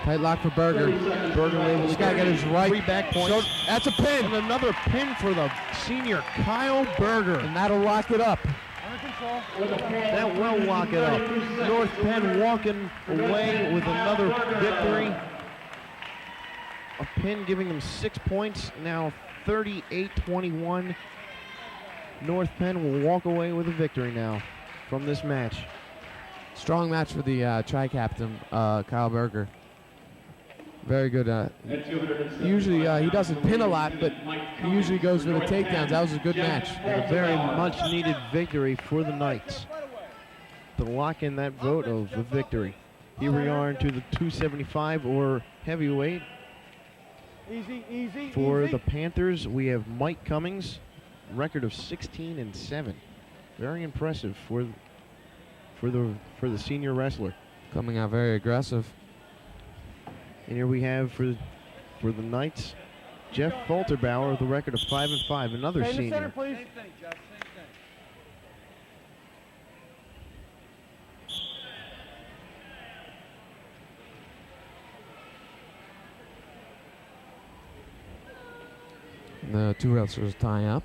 Tight lock for Berger. Berger able to got to get his right. 3 back points. That's a pin. And another pin for the senior Kyle Berger. And that'll lock it up. Under control. That will lock it up. North Penn walking away with another victory. A pin, giving them 6 points. Now 38-21. North Penn will walk away with a victory now from this match. Strong match for the tri-captain, Kyle Berger. Very good. Usually he doesn't pin a lot, but he usually goes for the takedowns. That was a good match. And a very much needed victory for the Knights to lock in that vote of a victory. Here we are into the 275 or heavyweight. For the Panthers, we have Mike Cummings, record of 16-7. Very impressive for the senior wrestler. Coming out very aggressive. And here we have for the Knights, Jeff Falterbauer with a record of 5-5, another Stay in the senior. center, please. Same thing, Jeff. Same thing. The two wrestlers tie up.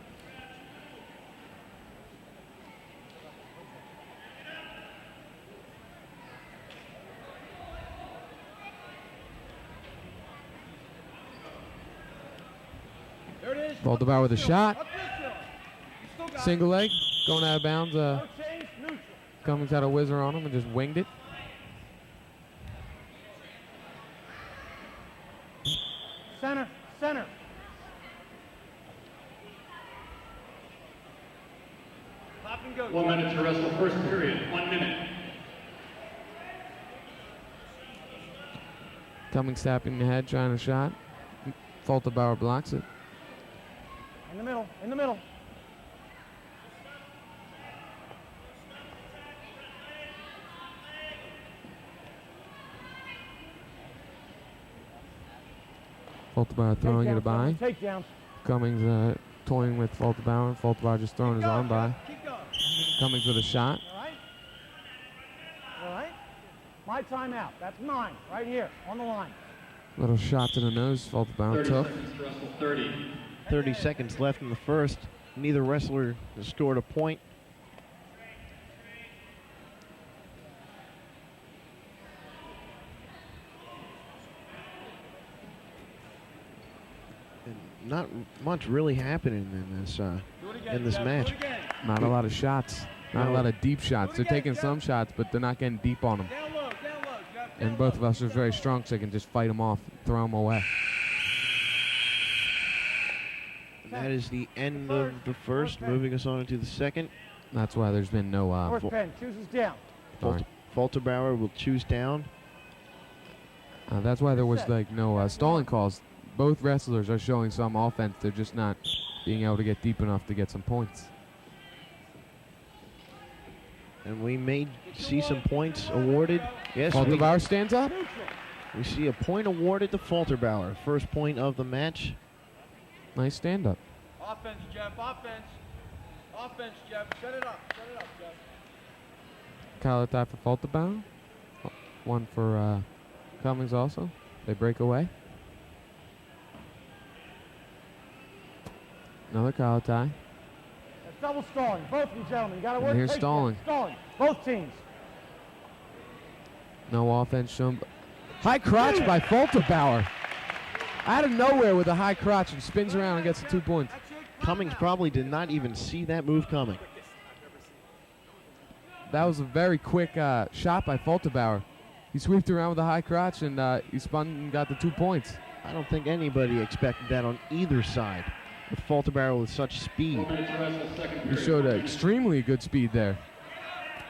Falterbauer with a shot. Single leg, going out of bounds. Cummings had a whizzer on him and just winged it. Center, center. Pop and go. 1 minute to wrestle first period. 1 minute. Cummings tapping the head, trying a shot. Falterbauer blocks it. In the middle, in the middle. Falterbauer throwing it by. Takedowns. Cummings toying with Falterbauer. Falterbauer just throwing his arm by. Cummings with a shot. All right. All right. My timeout. That's mine, right here, on the line. Little shot to the nose. Falterbauer 30 took. seconds to wrestle. 30. 30 seconds left in the first. Neither wrestler has scored a point. And not much really happening in this match. Not a lot of shots. Not a lot of deep shots. They're taking some shots, but they're not getting deep on them. And both of us are very strong, so they can just fight them off, throw them away. That is the end of the first, moving us on into the second. That's why there's been no. North Penn chooses down. Falterbauer will choose down. That's why there was like no stalling calls. Both wrestlers are showing some offense. They're just not being able to get deep enough to get some points. And we may see some points awarded. Yes, Falterbauer stands up. We see a point awarded to Falterbauer. First point of the match. Nice stand up. Offense, Jeff. Offense. Offense, Jeff. Set it up. Set it up, Jeff. Kyle tie for Falterbauer. One for Cummings also. They break away. Another collar tie. That's double stalling. Both of you gentlemen. You got to work. Here's stalling. Stalling. Both teams. No offense shown. High crotch by Falterbauer. Out of nowhere with a high crotch and spins around and gets the 2 points. Cummings probably did not even see that move coming. That was a very quick shot by Falterbauer. He sweeped around with a high crotch and he spun and got the 2 points. I don't think anybody expected that on either side, with Falterbauer with such speed. He showed extremely good speed there.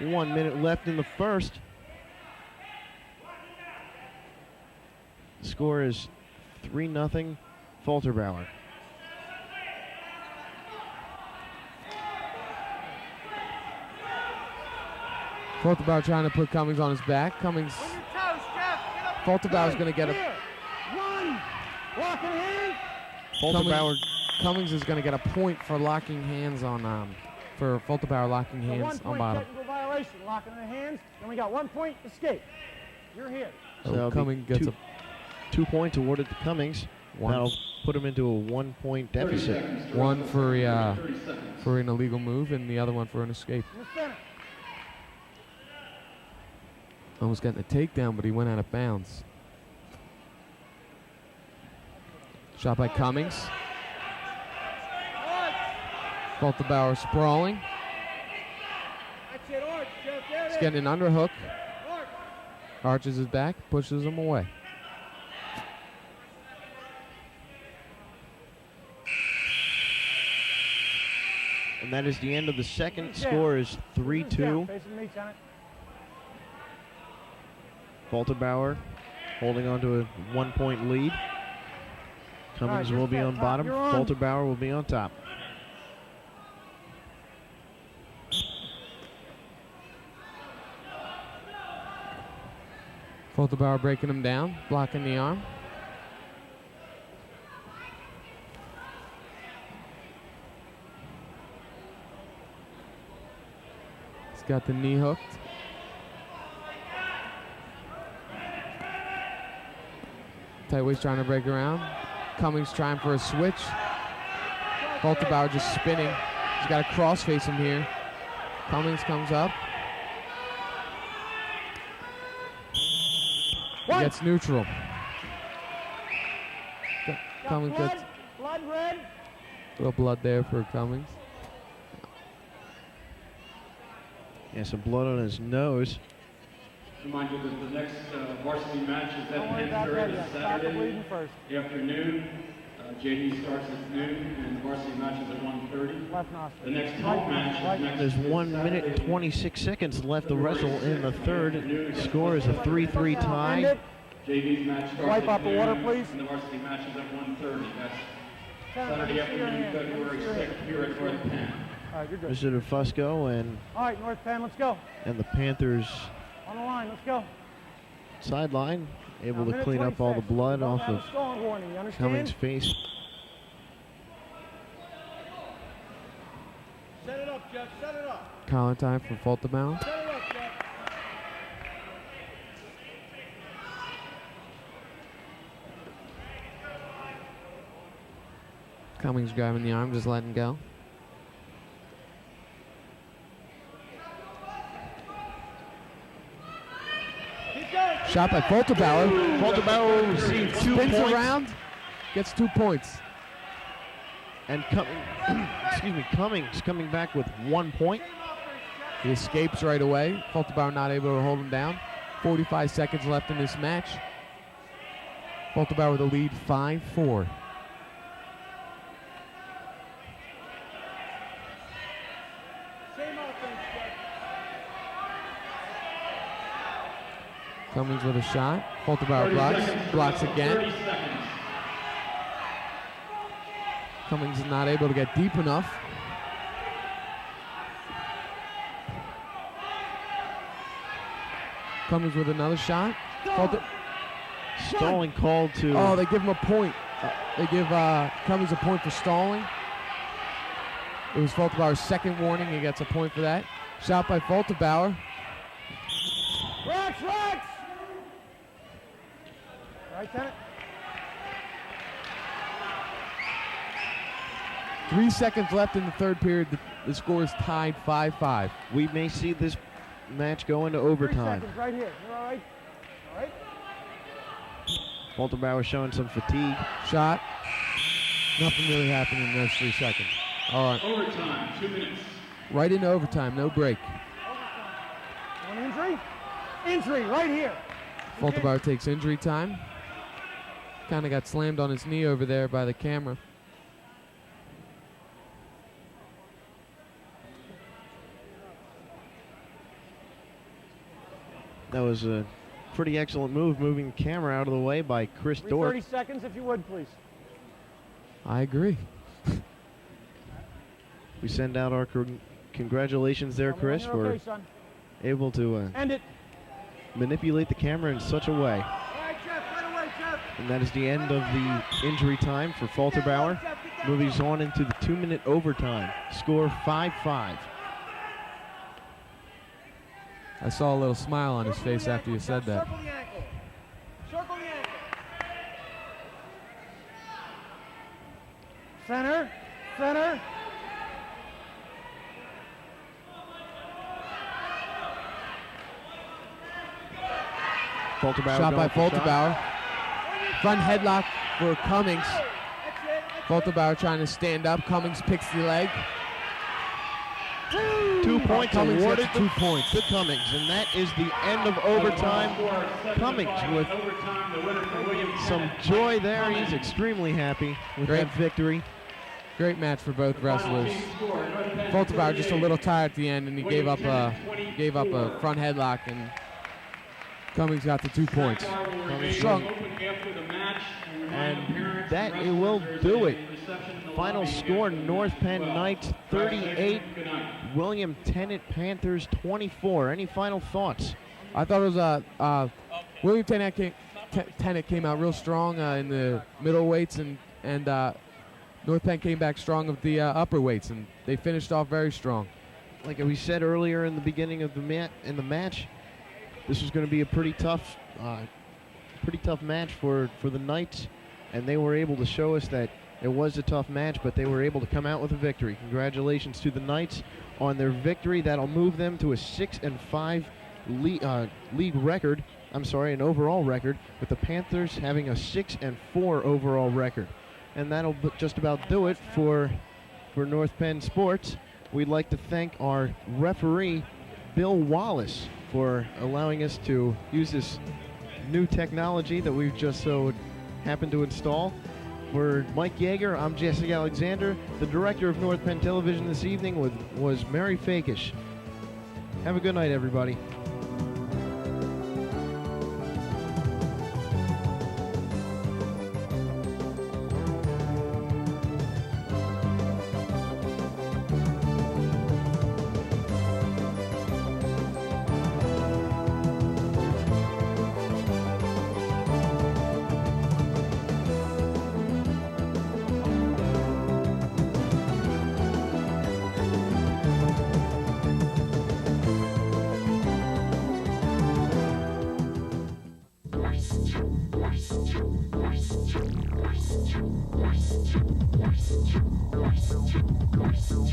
1 minute left in the first. The score is 3-0 Falterbauer. Falterbauer trying to put Cummings on his back. Cummings. Falterbauer's going to get a. One. Locking hand. Cummings is going to get a point for locking hands on. For Falterbauer locking hands on bottom. Technical violation. Locking the hands. Then we got 1 point. Escape. You're here. So Cummings gets a 2 points awarded to Cummings. That'll put him into a 1 point deficit. One for an illegal move and the other one for an escape. Almost getting a takedown, but he went out of bounds. Shot by Cummings. Falterbauer sprawling. He's getting an underhook. Arches his back, pushes him away. And that is the end of the second. Score is 3-2. Falterbauer holding on to a 1-point lead. Cummings will be on bottom. Falterbauer will be on top. Falterbauer breaking him down, blocking the arm. He's got the knee hooked. Tightweight's trying to break around. Cummings trying for a switch. Falterbauer just spinning. He's got to cross face him here. Cummings comes up. He gets neutral. Cummings gets blood red. a little blood there for Cummings. Yeah, some blood on his nose. Remind you that the next varsity match is at 10:30 this Saturday afternoon. JV starts at noon, and the varsity match is at 1:30. The next home match is next. There's 1 minute and 26 seconds left to wrestle in the third. Score is a 3-3 tie. JV's match starts Wipe at out the noon, water, please. and the varsity match is at 1:30. That's Saturday afternoon, February 6th, here at North Penn. All right, you're good. Mr. Fusco and All right, North Penn, let's go. the Panthers On the line, let's go. sideline able to Minute clean up all the 26. blood Don't off have of a stalling warning, you understand? Cummings' face. Set it up, Jeff. Set it up. Calling time for Falterbauer. Set it up, Jeff. Cummings grabbing the arm, just letting go. Shot by Falterbauer. Falterbauer received 2 Spins points. around, gets 2 points. And Cummings coming back with 1 point. He escapes right away. Falterbauer not able to hold him down. 45 seconds left in this match. Falterbauer with a lead 5-4. Same offense, Jeff. Cummings with a shot. Falterbauer blocks again. 30 seconds. Cummings is not able to get deep enough. Cummings with another shot. Stalling called to. Oh, they give him a point. They give Cummings a point for stalling. It was Falterbauer's second warning. He gets a point for that. Shot by Falterbauer. Rex! Right, Tennent? 3 seconds left in the third period. The score is tied 5-5. We may see this match go into 3 overtime. seconds right here. You're all right? All right? Falterbauer showing some fatigue. Shot. Nothing really happened in those 3 seconds. All right. Overtime, 2 minutes. Right into overtime, no break. One injury? Injury right here. Falterbauer takes injury time. Kind of got slammed on his knee over there by the camera. That was a pretty excellent move, moving the camera out of the way by Chris 30 Dorff. seconds if you would, please. I agree. We send out our congratulations there, Chris, You're for okay, son. able to End it. manipulate the camera in such a way. All right, Jeff. Right away, Jeff. And that is the end of the injury time for Falterbauer. Moves on into the 2-minute overtime. Score 5-5. I saw a little smile on his face after you said that. Circle the ankle. Circle the ankle. Center. Center. Falterbauer Shot by going for shot. Falterbauer. Front headlock for Cummings. Volterbauer trying to stand up. Cummings picks the leg. 2 points Cummings awarded gets 2 points. to Cummings, and that is the end of overtime. Cummings with some joy there. He's extremely happy with that victory. Great match for both wrestlers. Volterbauer just a little tired at the end, and he gave up a front headlock, and Cummings got the 2 points. Strong. And that it will do it. Final score, North Penn Knights 38, William Tennent Panthers 24. Any final thoughts? I thought it was William Tennent came out real strong in the middle weights, and North Penn came back strong with the upper weights, and they finished off very strong. Like we said earlier in the beginning of the match, this was going to be a pretty tough match for the Knights, and they were able to show us that it was a tough match, but they were able to come out with a victory. Congratulations to the Knights on their victory. That'll move them to a 6-5 league record. I'm sorry, an overall record, with the Panthers having a 6-4 overall record. And that'll just about do it for North Penn Sports. We'd like to thank our referee, Bill Wallace, for allowing us to use this new technology that we've just so happened to install. For Mike Yeager, I'm Jesse Alexander. The director of North Penn Television this evening was Mary Fakish. Have a good night, everybody. Yes.